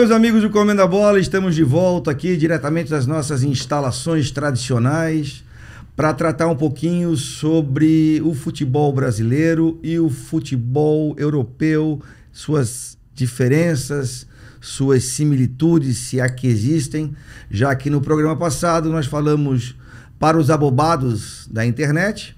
meus amigos do Comendo a Bola, estamos de volta aqui diretamente das nossas instalações tradicionais para tratar um pouquinho sobre o futebol brasileiro e o futebol europeu, suas diferenças, suas similitudes, se há que existem, já que no programa passado nós falamos para os abobados da internet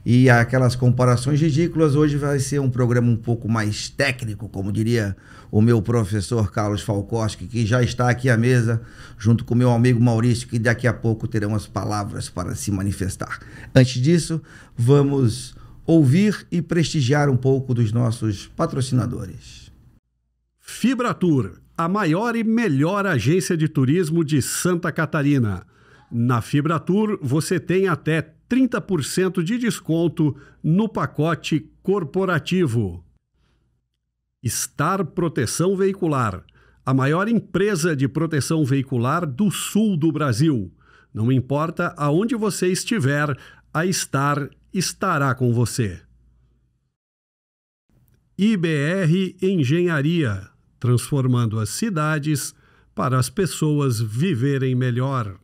e aquelas comparações ridículas. Hoje vai ser um programa um pouco mais técnico, como diria o meu professor Carlos Falkowski, que já está aqui à mesa, junto com o meu amigo Maurício, que daqui a pouco terão as palavras para se manifestar. Antes disso, vamos ouvir e prestigiar um pouco dos nossos patrocinadores. Fibratur, a maior e melhor agência de turismo de Santa Catarina. Na Fibratur, você tem até 30% de desconto no pacote corporativo. Star Proteção Veicular, a maior empresa de proteção veicular do sul do Brasil. Não importa aonde você estiver, a Star estará com você. IBR Engenharia, transformando as cidades para as pessoas viverem melhor.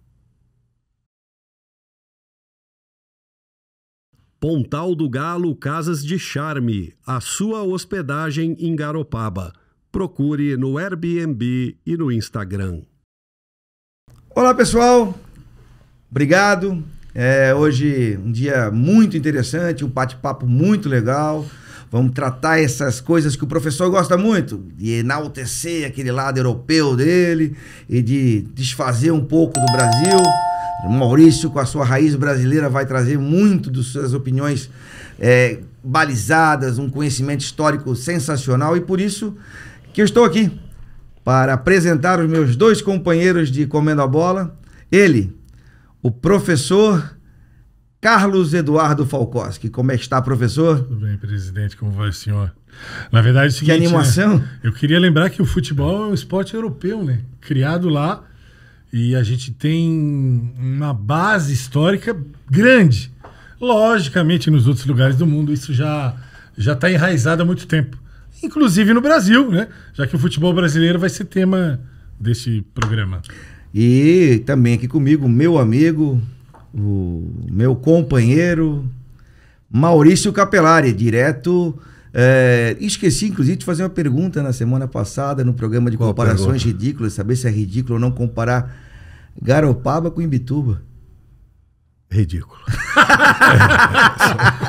Pontal do Galo Casas de Charme, a sua hospedagem em Garopaba. Procure no Airbnb e no Instagram. Olá, pessoal. Obrigado. Hoje um dia muito interessante, um bate-papo muito legal. Vamos tratar essas coisas que o professor gosta muito, de enaltecer aquele lado europeu dele e de desfazer um pouco do Brasil. O Maurício, com a sua raiz brasileira, vai trazer muito das suas opiniões balizadas, um conhecimento histórico sensacional, e por isso que eu estou aqui para apresentar os meus dois companheiros de Comendo a Bola. Ele, o professor Carlos Eduardo Falkowski. Como é que está, professor? Tudo bem, presidente, como vai o senhor? Na verdade é o seguinte, que animação! Né? Eu queria lembrar que o futebol é um esporte europeu, né? Criado lá. E a gente tem uma base histórica grande. Logicamente, nos outros lugares do mundo, isso já está enraizado há muito tempo. Inclusive no Brasil, né? Já que o futebol brasileiro vai ser tema desse programa. E também aqui comigo, meu amigo, o meu companheiro, Maurício Capelari, direto... esqueci, inclusive, de fazer uma pergunta na semana passada no programa de comparações ridículas, saber se é ridículo ou não comparar Garopaba com Imbituba. Ridículo.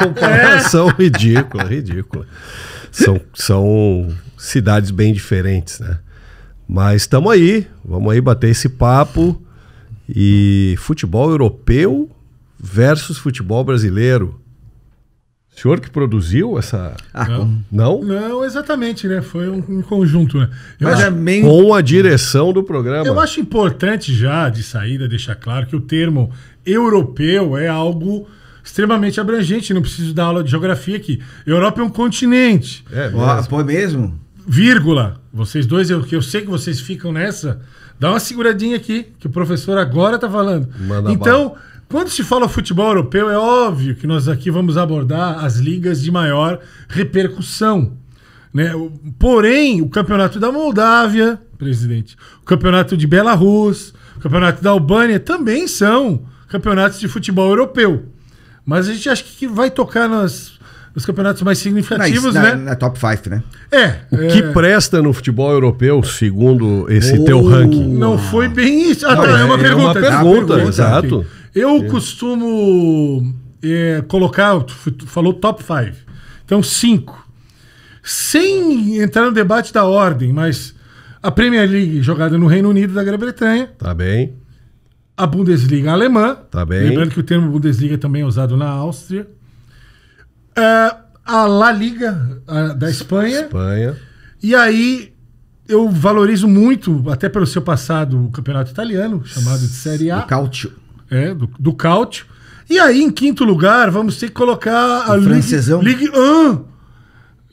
Comparação ridícula. São cidades bem diferentes, né? Mas estamos aí, vamos aí bater esse papo. E futebol europeu versus futebol brasileiro. O senhor que produziu essa... Não? Não, exatamente, né? Foi um conjunto, né? Com a direção do programa. Eu acho importante já, de saída, deixar claro que o termo europeu é algo extremamente abrangente. Não preciso dar aula de geografia aqui. Europa é um continente. Foi mesmo? Vírgula. Vocês dois, eu sei que vocês ficam nessa. Dá uma seguradinha aqui, que o professor agora tá falando. Então... Quando se fala futebol europeu, é óbvio que nós aqui vamos abordar as ligas de maior repercussão, né? Porém, o campeonato da Moldávia, presidente, o campeonato de Belarus, o campeonato da Albânia também são campeonatos de futebol europeu. Mas a gente acha que vai tocar nos campeonatos mais significativos, né? Na top 5, né? O que presta no futebol europeu, segundo esse teu ranking? Não foi bem isso. É uma pergunta. Exato. Okay. Eu costumo colocar, tu falou top 5, então 5. Sem entrar no debate da ordem, mas a Premier League jogada no Reino Unido da Grã-Bretanha. Tá bem. A Bundesliga alemã. Tá bem. Lembrando que o termo Bundesliga também é usado na Áustria. A La Liga da Espanha. E aí eu valorizo muito, até pelo seu passado, o campeonato italiano, chamado de Série A. O Calcio. Do Calcio. E aí, em quinto lugar, vamos ter que colocar a Ligue 1.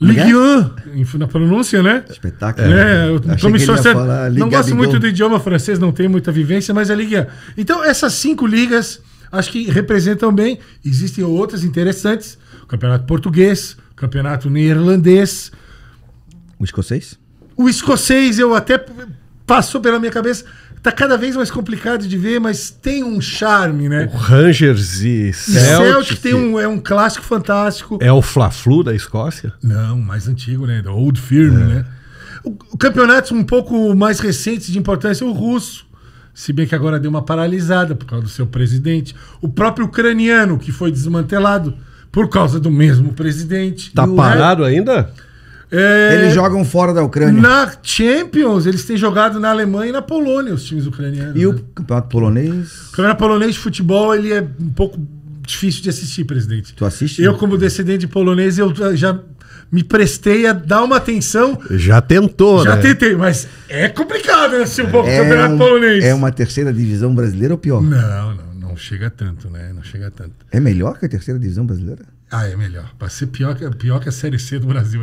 Ligue 1, na pronúncia, né? Espetáculo. Não gosto muito do idioma francês, não tenho muita vivência, mas é Ligue 1. Então, essas 5 ligas, acho que representam bem. Existem outras interessantes. O campeonato português, o campeonato neerlandês. O escocês? O escocês, eu até passou pela minha cabeça. Tá cada vez mais complicado de ver, mas tem um charme, né? O Rangers e Celtic tem é um clássico fantástico. É o Fla-Flu da Escócia? Não, mais antigo, né? Da Old Firm, né? O campeonato um pouco mais recente de importância é o russo. Se bem que agora deu uma paralisada por causa do seu presidente. O próprio ucraniano, que foi desmantelado por causa do mesmo presidente. Tá parado ainda? Eles jogam fora da Ucrânia. Na Champions, eles têm jogado na Alemanha e na Polônia, os times ucranianos. E o campeonato polonês? O campeonato polonês de futebol, ele é um pouco difícil de assistir, presidente. Tu assiste? Eu, como descendente de polonês, eu já me prestei a dar uma atenção. Já tentou, Já né? tentei, mas é complicado assistir um pouco o campeonato polonês. É uma terceira divisão brasileira ou pior? Não chega tanto, né? Não chega tanto. É melhor que a terceira divisão brasileira? É melhor. Pra ser pior que a Série C do Brasil.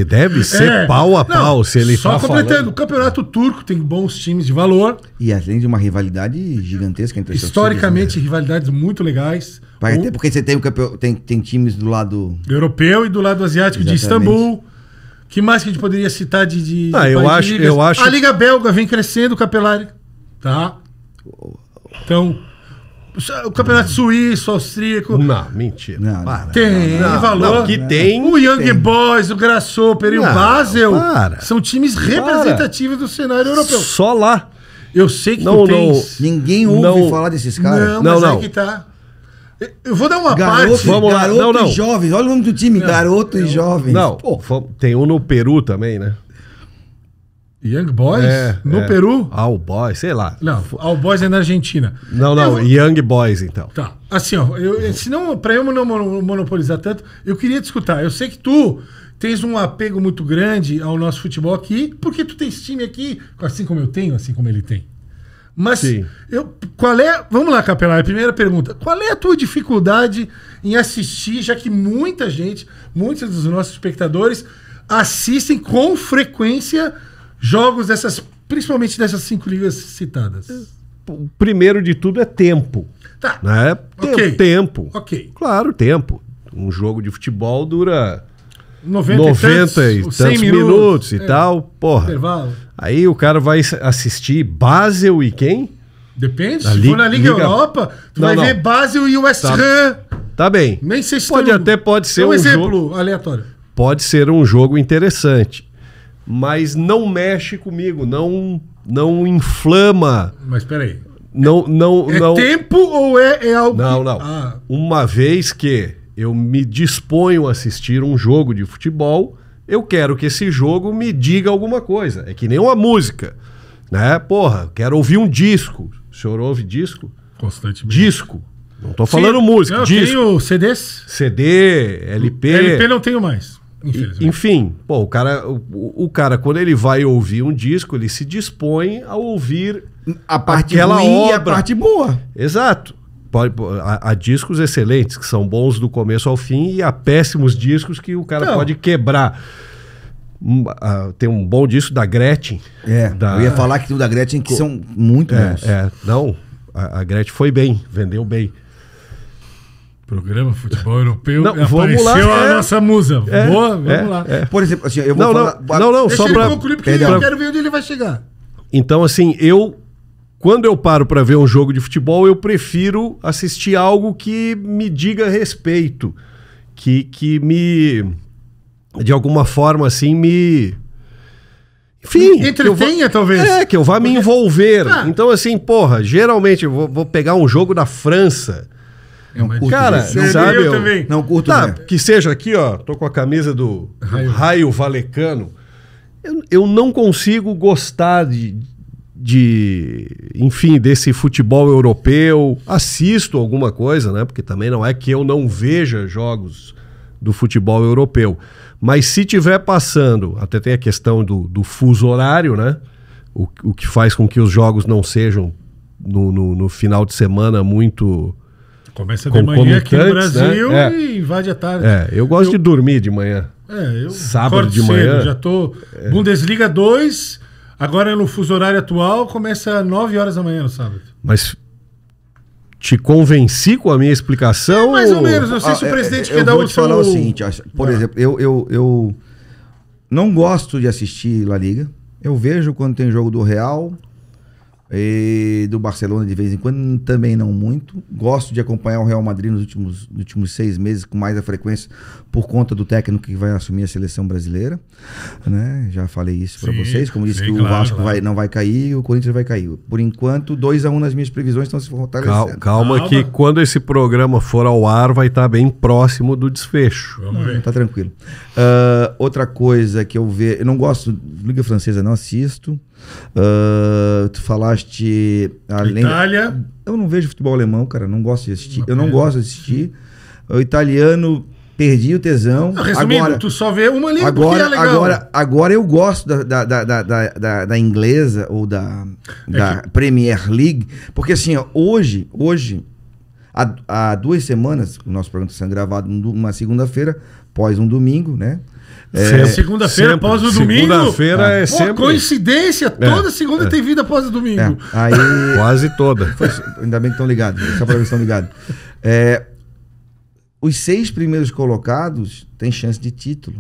Deve ser pau a pau, se ele só tá completando, falando. o campeonato turco tem bons times de valor. E além de uma rivalidade gigantesca entre historicamente, rivalidades muito legais. Até porque você tem times do lado europeu e do lado asiático. Exatamente. De Istambul. Que mais que a gente poderia citar de eu acho. A Liga Belga vem crescendo, o Capelari. Tá? Então, o campeonato suíço, austríaco. Não, mentira. Tem valor. Tem. O Young Boys, o Grasshopper e o Basel são times representativos do cenário europeu. Só lá. Eu sei que ninguém ouve falar desses caras. Mas aí que tá. Eu vou dar uma parte. Vamos lá. Garoto e Jovens. Olha o nome do time, Garoto e Jovens. Não, tem um no Peru também, né? Young Boys? No Peru? All Boys, sei lá. Não, All Boys é na Argentina. Não, Young Boys, então. Tá. Assim, ó, senão, pra eu não monopolizar tanto, eu queria te escutar. Eu sei que tu tens um apego muito grande ao nosso futebol aqui, porque tu tens time aqui, assim como eu tenho, assim como ele tem. Mas, vamos lá, Capelari, primeira pergunta. Qual é a tua dificuldade em assistir, já que muitos dos nossos espectadores assistem com frequência jogos principalmente dessas 5 ligas citadas? O primeiro de tudo é tempo. Tá. Né? Tempo. Ok. Claro, tempo. Um jogo de futebol dura 90 e tantos minutos e tal. Porra. Intervalo. Aí o cara vai assistir Basel e quem? Depende. Se for na Liga Europa, tu vai ver Basel e West Ham. Tá bem. Nem sei se pode ser um exemplo jogo aleatório. Pode ser um jogo interessante. Mas não mexe comigo, não inflama. Mas peraí. Não. Tempo ou é algo? Não. Uma vez que eu me disponho a assistir um jogo de futebol, eu quero que esse jogo me diga alguma coisa. É que nem uma música, né? Porra, quero ouvir um disco. O senhor ouve disco? Constantemente. Disco. Não tô falando música. Disco. Tenho CDs? CD, LP. LP não tenho mais. Enfim, o cara, quando ele vai ouvir um disco, ele se dispõe a ouvir a parte aquela ruim obra. E a parte boa. Exato. Há discos excelentes, que são bons do começo ao fim, e há péssimos discos que o cara pode quebrar. Tem um bom disco da Gretchen. Eu ia falar que tem o da Gretchen que são muito bons. Não, a Gretchen foi bem, vendeu bem. Programa Futebol Europeu. Não, vamos lá. A nossa musa. Vamos lá. Por exemplo, assim, eu vou falar... Deixa só ele concluir, porque eu quero ver onde ele vai chegar. Então, assim, quando eu paro para ver um jogo de futebol, eu prefiro assistir algo que me diga respeito, que me, de alguma forma, assim, enfim... Entretenha, talvez. Que eu vá me envolver. Então, assim, geralmente eu vou pegar um jogo da França... Cara, sabe? Eu também. Não curto. Que seja aqui, ó. Tô com a camisa do Raio Vallecano. Eu não consigo gostar enfim, desse futebol europeu. Assisto alguma coisa, né? Porque também não é que eu não veja jogos do futebol europeu. Mas se tiver passando, até tem a questão do fuso horário, né? O que faz com que os jogos não sejam no final de semana muito... Começa de manhã aqui no Brasil, né? E invade à tarde. Eu gosto de dormir de manhã. Eu sábado de manhã. Já tô... Bundesliga 2, agora no fuso horário atual, começa às 9 horas da manhã no sábado. Mas te convenci com a minha explicação? Mais ou menos. Não sei se o presidente quer dar o seu... Eu vou te falar o seguinte. Por exemplo, eu não gosto de assistir La Liga. Eu vejo quando tem jogo do Real e do Barcelona de vez em quando, também não muito. Gosto de acompanhar o Real Madrid nos últimos 6 meses com mais a frequência por conta do técnico que vai assumir a seleção brasileira, né? Já falei isso para vocês, como disse que o Vasco não vai cair, o Corinthians vai cair. Por enquanto, 2-1 nas minhas previsões estão se fortalecendo. Calma que quando esse programa for ao ar vai estar bem próximo do desfecho. Vamos ver. Tá tranquilo. Outra coisa que eu vejo, eu não gosto de Liga Francesa, não assisto. Tu falaste Itália. Eu não vejo futebol alemão, cara, não gosto de assistir. Eu não gosto de assistir. O italiano, perdi o tesão. Resumindo, agora, tu só vê uma liga porque é legal. Agora eu gosto da inglesa ou da Premier League, porque assim, ó, hoje há 2 semanas, o nosso programa está sendo gravado numa segunda-feira, após um domingo, né? Segunda-feira após o domingo. Segunda-feira é sempre. Coincidência, toda segunda tem vida após o domingo. Aí, quase toda. Ainda bem que estão ligados, só para ver se estão ligados. Os 6 primeiros colocados têm chance de título.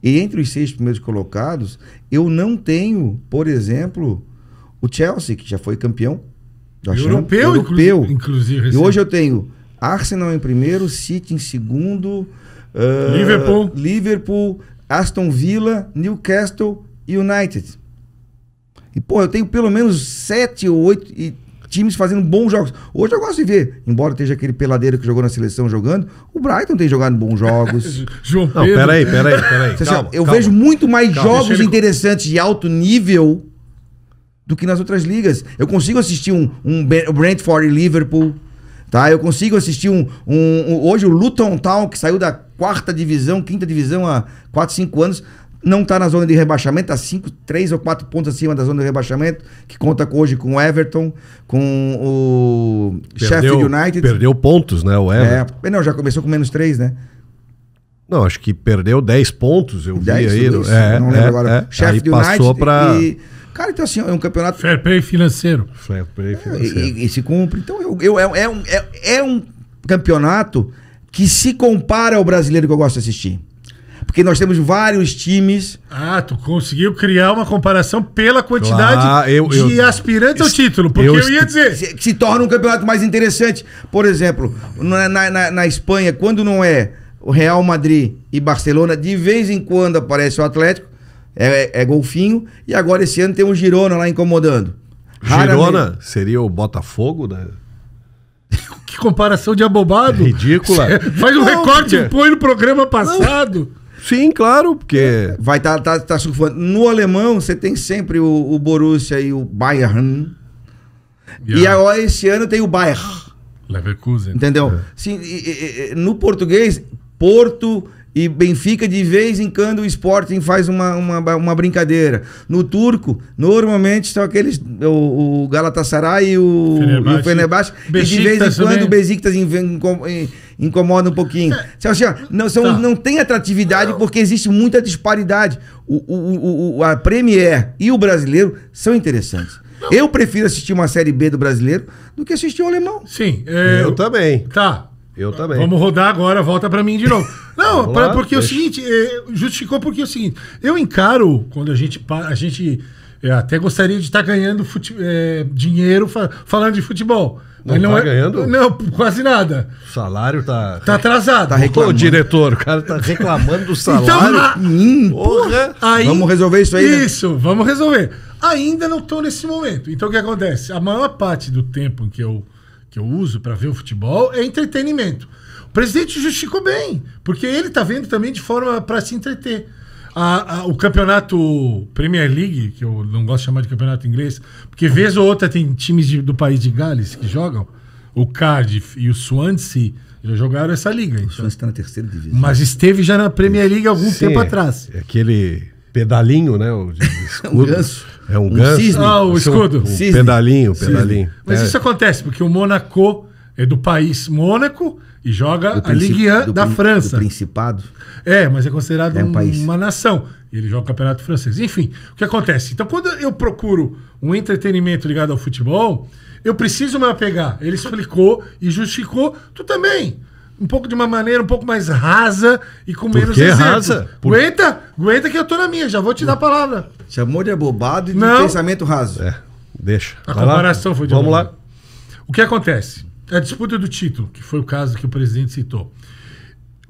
E entre os 6 primeiros colocados, eu não tenho, por exemplo, o Chelsea, que já foi campeão. Europeu. Inclusive. E hoje eu tenho Arsenal em primeiro, City em segundo, Liverpool, Aston Villa, Newcastle e United. E, pô, eu tenho pelo menos 7 ou 8 times fazendo bons jogos. Hoje eu gosto de ver, embora esteja aquele peladeiro que jogou na seleção jogando, o Brighton tem jogado bons jogos. João Pedro. Não, peraí. Calma, eu vejo muito mais jogos interessantes de alto nível do que nas outras ligas. Eu consigo assistir o Brentford e Liverpool, tá? Eu consigo assistir hoje o Luton Town, que saiu da 5ª divisão há 4, 5 anos, não está na zona de rebaixamento, está 3 ou 4 pontos acima da zona de rebaixamento, que conta hoje com o Everton, com o Sheffield United. Perdeu pontos, né, o Everton. Não, já começou com -3, né? Não, acho que perdeu 10 pontos, eu 10, vi aí. Não lembro agora. Sheffield United passou para... Cara, então assim, é um campeonato... Fair play financeiro. E se cumpre. Então, é um campeonato que se compara ao brasileiro que eu gosto de assistir. Porque nós temos vários times... tu conseguiu criar uma comparação pela quantidade de aspirantes ao título. Porque eu ia dizer... Se torna um campeonato mais interessante. Por exemplo, na Espanha, quando não é o Real Madrid e Barcelona, de vez em quando aparece o Atlético, é golfinho, e agora esse ano tem um Girona lá incomodando. Girona seria o Botafogo, né? Que comparação de abobado. Ridícula. Faz um recorte e põe no programa passado. Sim, claro, porque... Vai tá surfando. No alemão, você tem sempre o Borussia e o Bayern. E agora esse ano tem o Bayern. Leverkusen. Entendeu? Sim, no português, Porto e Benfica, de vez em quando o Sporting faz uma brincadeira. No turco, normalmente são aqueles, o Galatasaray e o Fenerbahçe, e de vez em quando o Besiktas incomoda um pouquinho. Não tem atratividade porque existe muita disparidade. A Premier e o brasileiro são interessantes. Eu prefiro assistir uma Série B do brasileiro do que assistir o alemão. Sim. Eu também. Tá. Eu também. Vamos rodar agora, volta pra mim de novo. Não, porque é o seguinte, justificou porque é o seguinte, eu encaro, quando a gente até gostaria de estar ganhando dinheiro falando de futebol. Não tá ganhando? Não, quase nada. O salário tá atrasado. Tá reclamando. O diretor, o cara tá reclamando do salário. Porra. Vamos resolver isso aí, né? Isso, vamos resolver. Ainda não tô nesse momento. Então o que acontece? A maior parte do tempo que eu uso para ver o futebol é entretenimento. O presidente justificou bem, porque ele tá vendo também de forma para se entreter. O campeonato Premier League, que eu não gosto de chamar de campeonato inglês, porque vez ou outra tem times do país de Gales que jogam, o Cardiff e o Swansea já jogaram essa liga. O Swansea está na 3ª divisão. Mas esteve já na Premier League há algum tempo atrás. É aquele pedalinho, né? O escudo. Um ganso. É um ganso. Cisne. O escudo. Pedalinho. Mas isso acontece porque o Monaco é do país Mônaco e joga a Ligue 1 da França. Do Principado. Mas é considerado uma nação. E ele joga o campeonato francês. Enfim, o que acontece? Então, quando eu procuro um entretenimento ligado ao futebol, eu preciso me apegar. Ele explicou e justificou. Tu também. Um pouco de uma maneira um pouco mais rasa e com menos exemplo. Rasa? Aguenta que eu tô na minha. Já vou te dar a palavra. Chamou de abobado e de Não. pensamento raso. Deixa. A comparação foi de Vamos lá. O que acontece? A disputa do título, que foi o caso que o presidente citou.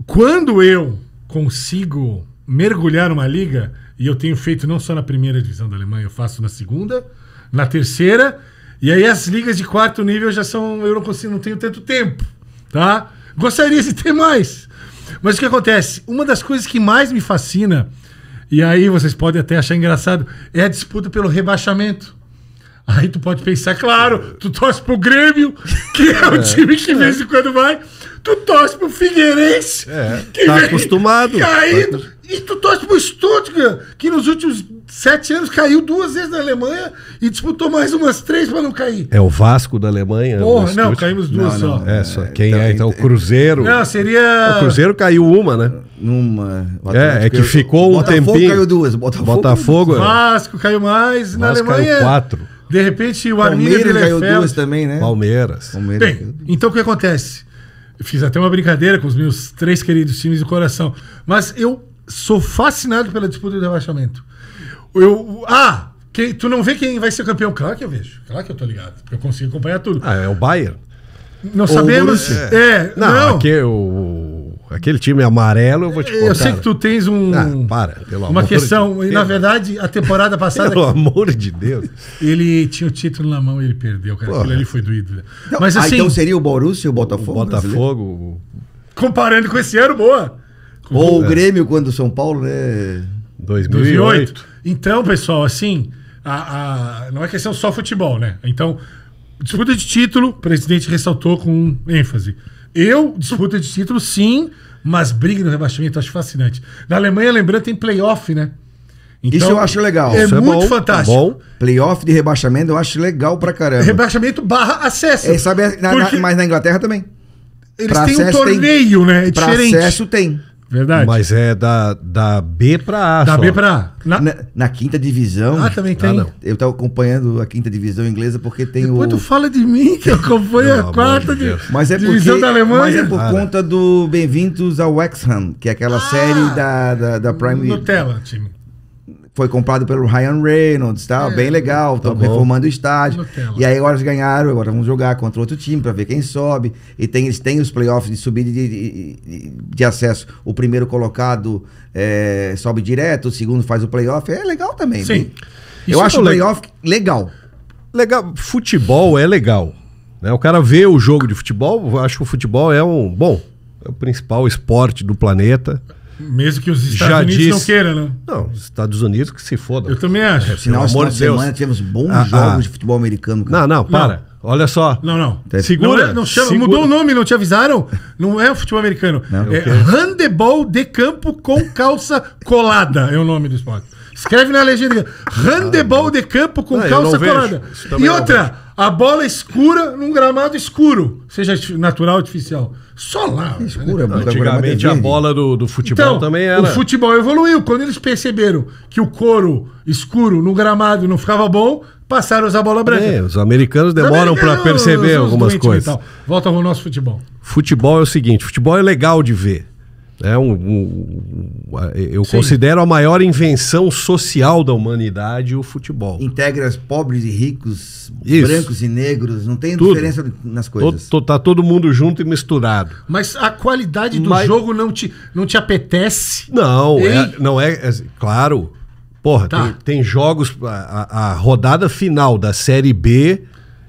Quando eu consigo mergulhar numa liga, e eu tenho feito não só na primeira divisão da Alemanha, eu faço na segunda, na terceira, e aí as ligas de quarto nível já são... Eu não tenho tanto tempo, tá? Gostaria de ter mais. Mas o que acontece? Uma das coisas que mais me fascina, e aí vocês podem até achar engraçado, é a disputa pelo rebaixamento. Aí tu pode pensar, claro, tu torce pro Grêmio, que é o time que de vez em quando vai, tu torce pro Figueirense, que tá vem acostumado. caindo, e tu torce pro Stuttgart, que nos últimos 7 anos caiu 2 vezes na Alemanha e disputou mais umas 3 pra não cair. É o Vasco da Alemanha. Porra, não, caímos 2 só. Só quem então o Cruzeiro. Não, seria... O Cruzeiro caiu uma, né? É que ficou um Botafogo tempinho. Caiu 2. Botafogo. Vasco caiu mais, na Vasco Alemanha... caiu 4. De repente o Arminia Palmeiras caiu Bielefeld... 2 também, né? Palmeiras. Bem, então o que acontece? Eu fiz até uma brincadeira com os meus 3 queridos times do coração. Mas eu sou fascinado pela disputa do rebaixamento. Tu não vê quem vai ser campeão? Claro que eu vejo. Claro que eu tô ligado. Eu consigo acompanhar tudo. É o Bayern. Não sabemos. Não. Aquele time amarelo, eu vou te contar. Eu sei que tu tens uma questão. E na verdade, a temporada passada. Pelo amor de Deus. Ele tinha o título na mão e ele perdeu, cara. Aquilo ali foi doído. Então, mas assim. Então seria o Borussia e o Botafogo? Botafogo. Comparando com esse ano, boa. Ou o Grêmio quando o São Paulo, né? 2008. Então, pessoal, assim, não é questão só futebol, né? Então, disputa de título, o presidente ressaltou com ênfase. Disputa de título, sim, mas briga no rebaixamento, acho fascinante. Na Alemanha, lembrando, tem playoff, né? Então, isso eu acho legal. É isso muito fantástico. Bom. Playoff de rebaixamento eu acho legal pra caramba. Rebaixamento / acesso. Mas na Inglaterra também. Eles pra têm um torneio, né? É pra diferente. acesso tem. Verdade. Mas é da B pra A. Da só. B pra A. Na quinta divisão. Também tem. Eu tava acompanhando a quinta divisão inglesa porque tem Depois tu fala de mim, que eu acompanho a quarta divisão da Alemanha. Mas é por conta do Bem-vindos ao Wrexham, que é aquela série da Prime. Nutella, time. Foi comprado pelo Ryan Reynolds, tá? Bem legal, estão reformando o estádio. Nutella. E aí agora eles ganharam, agora vamos jogar contra outro time para ver quem sobe. E eles têm os playoffs de subida de acesso. O primeiro colocado sobe direto, o segundo faz o playoff. É legal também. Sim. Eu acho o playoff legal. Legal. Futebol é legal. Né? O cara vê o jogo de futebol, eu acho que o futebol é o principal esporte do planeta. Mesmo que os Estados Unidos não queiram, né? Não, os Estados Unidos que se fodam. Eu também acho. Sinal, esse semana tivemos bons jogos de futebol americano. Cara. Não, para. Olha só. Não. Segura. Mudou o nome, não te avisaram? Não é o futebol americano. Handebol de campo com calça colada é o nome do esporte. Escreve na legenda. Handebol de campo com calça colada. E outra, a bola escura num gramado escuro. Seja natural ou artificial. Só lá. Escura, antigamente a bola do futebol também era. O futebol evoluiu. Quando eles perceberam que o couro escuro no gramado não ficava bom, passaram a usar a bola branca. Os americanos demoram para perceber algumas coisas. Volta ao nosso futebol. Futebol é o seguinte, futebol é legal de ver. Eu considero a maior invenção social da humanidade o futebol. Integra pobres e ricos, Isso. brancos e negros, não tem Tudo. diferença nas coisas. Tá todo mundo junto e misturado. Mas a qualidade do jogo não te apetece? Não, claro. Porra, tem jogos, a rodada final da Série B...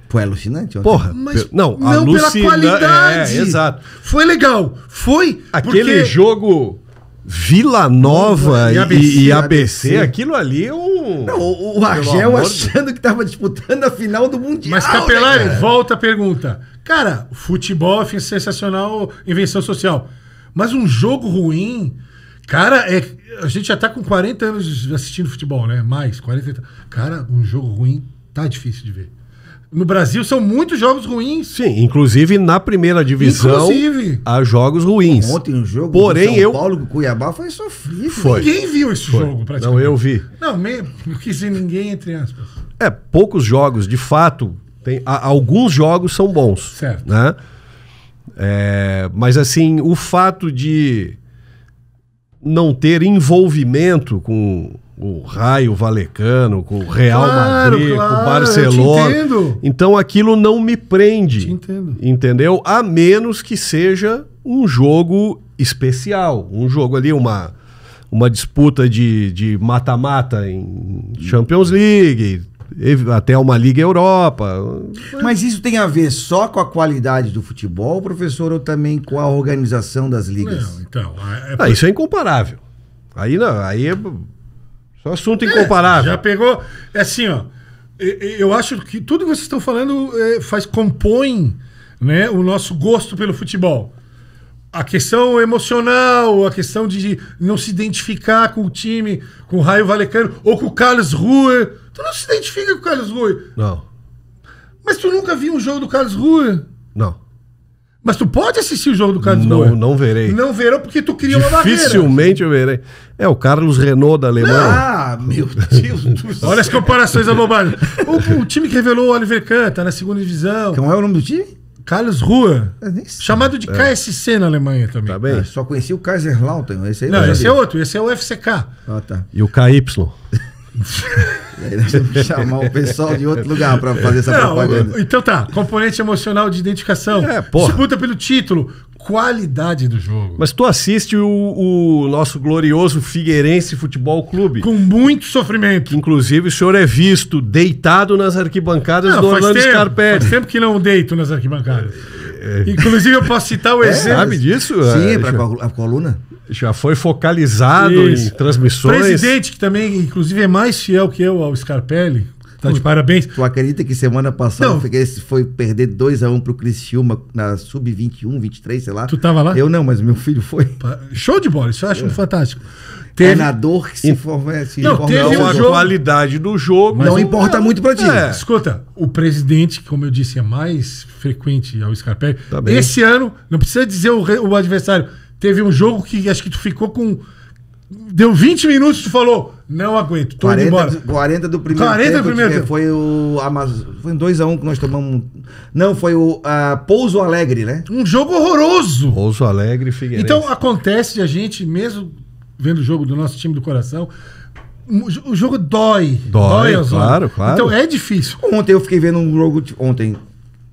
Foi alucinante? Porra, não pela qualidade. Exato. Foi legal. Foi. Aquele jogo Vila Nova e ABC, aquilo ali é um... Não, o Argel achando que tava disputando a final do Mundial. Mas, Capelari, volta a pergunta. Cara, futebol é sensacional, invenção social. Mas um jogo ruim... Cara, a gente já tá com 40 anos assistindo futebol, né? Mais, 40... Cara, um jogo ruim tá difícil de ver. No Brasil são muitos jogos ruins. Sim, inclusive na primeira divisão há jogos ruins. Ontem um jogo Porém, do São Paulo com Cuiabá foi sofrível. Ninguém viu esse jogo praticamente. Não, eu vi. Não quis dizer ninguém, entre aspas. Poucos jogos, de fato. Alguns jogos são bons. Certo. Né? Mas assim, o fato de não ter envolvimento com o Raio Vallecano, com o Real Madrid, claro, com o Barcelona. eu te entendo. Então aquilo não me prende. Te entendo. Entendeu? A menos que seja um jogo especial. Um jogo ali, uma disputa de mata-mata em Champions League, até uma Liga Europa. Mas isso tem a ver só com a qualidade do futebol, professor, ou também com a organização das ligas? Não, então... Isso é incomparável. Aí não, aí é só assunto incomparável. Já pegou... É assim, ó. Eu acho que tudo que vocês estão falando compõe, né, o nosso gosto pelo futebol. A questão emocional, a questão de não se identificar com o time, com o Raio Vallecano ou com o Carlos Ruhe. Tu não se identifica com o Carlos Ruhe. Não. Mas tu nunca viu um jogo do Carlos Ruhe. Não. Mas tu pode assistir o jogo do Carlos Ruhe. Não verei. Não verão porque tu cria uma barreira. Dificilmente eu verei. É o Carlos Renault da Alemanha. Ah, meu Deus do céu. Olha as comparações abobadas. O time que revelou o Oliver Kahn, tá na segunda divisão. Qual é o nome do time? Carlos Ruhe. Nem Chamado de KSC na Alemanha também. Tá bem? Só conheci o Kaiserslautern. Esse aí Não, eu esse sabia. é outro. Esse é o FCK. Ah, tá. E o KY. E aí nós temos que chamar o pessoal de outro lugar para fazer essa propaganda. Então tá, componente emocional de identificação, porra. disputa pelo título, qualidade do jogo. Mas tu assiste o nosso glorioso Figueirense Futebol Clube. Com muito sofrimento. Que, inclusive, o senhor é visto deitado nas arquibancadas do Orlando Scarpelli. Faz tempo que não deito nas arquibancadas. Inclusive, eu posso citar o exemplo. Sabe disso? Sim, para a coluna. Já foi focalizado em transmissões. Presidente, que também, inclusive, é mais fiel que eu ao Scarpelli. Tá de parabéns. Tu acredita que semana passada o Figueirense foi perder 2-1 pro Criciúma na Sub-21, 23, sei lá? Tu tava lá? Eu não, mas meu filho foi. Show de bola, isso eu acho fantástico. Treinador que se forma. Teve a qualidade do jogo. Não importa muito pra ti. Escuta, o presidente, que, como eu disse, é mais frequente ao Scarpelli. Tá bem. Esse ano, não precisa dizer o adversário, teve um jogo que acho que tu ficou com... Deu 20 minutos, tu falou, não aguento, tô indo embora. 40 do primeiro 40 tempo. do primeiro tempo. Foi o foi um 2-1 que nós tomamos. Não, foi o Pouso Alegre, né? Um jogo horroroso. Pouso Alegre e Figueirense. Então acontece de a gente, mesmo vendo o jogo do nosso time do coração, o jogo dói. Dói, aos claro, olhos. claro. Então é difícil. Ontem eu fiquei vendo um jogo. Ontem,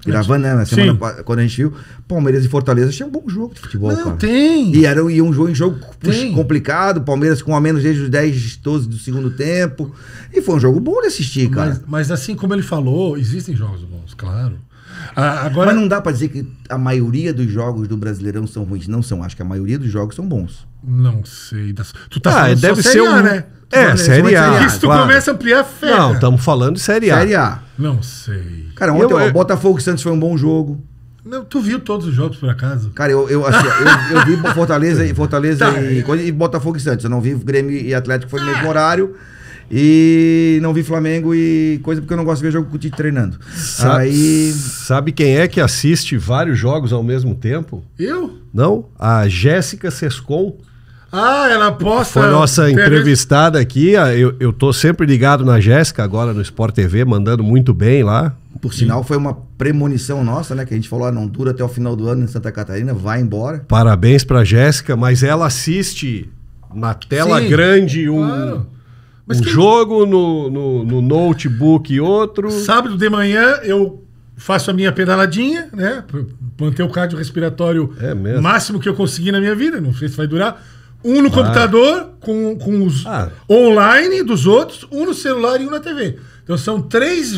gravando, né? Na semana quando a gente viu, Palmeiras e Fortaleza. Achei um bom jogo de futebol, Não, cara. tem. E era um jogo Tem. complicado. Palmeiras com a menos desde os 10, 12 do segundo tempo. E foi um jogo bom de assistir, cara. Mas assim como ele falou, existem jogos bons, claro. Agora... Mas não dá pra dizer que a maioria dos jogos do Brasileirão são ruins. Não são. Acho que a maioria dos jogos são bons. Não sei. Tu tá falando deve só ser Série A, né? Série A. Porque se tu começa a ampliar, ferra. Não, estamos falando de Série A. Série A. Não sei. Cara, ontem o Botafogo e Santos foi um bom jogo. Não, tu viu todos os jogos, por acaso? Cara, eu vi Fortaleza e Botafogo e Santos. Eu não vi Grêmio e Atlético, foi no mesmo horário. E não vi Flamengo e coisa porque eu não gosto de ver jogo com o Tite treinando. Sabe quem é que assiste vários jogos ao mesmo tempo? Eu? Não? A Jéssica Sescon. Ela posta... Foi nossa entrevistada aqui. Eu tô sempre ligado na Jéssica, agora no Sport TV, mandando muito bem lá. Por sinal, foi uma premonição nossa, né? Que a gente falou, não dura até o final do ano em Santa Catarina, vai embora. Parabéns pra Jéssica, mas ela assiste na tela grande um jogo, no notebook e outro. Sábado de manhã eu faço a minha pedaladinha, né? Manter o cardiorrespiratório máximo que eu conseguir na minha vida. Não sei se vai durar. Um no computador, com os online dos outros, um no celular e um na TV. Então são 3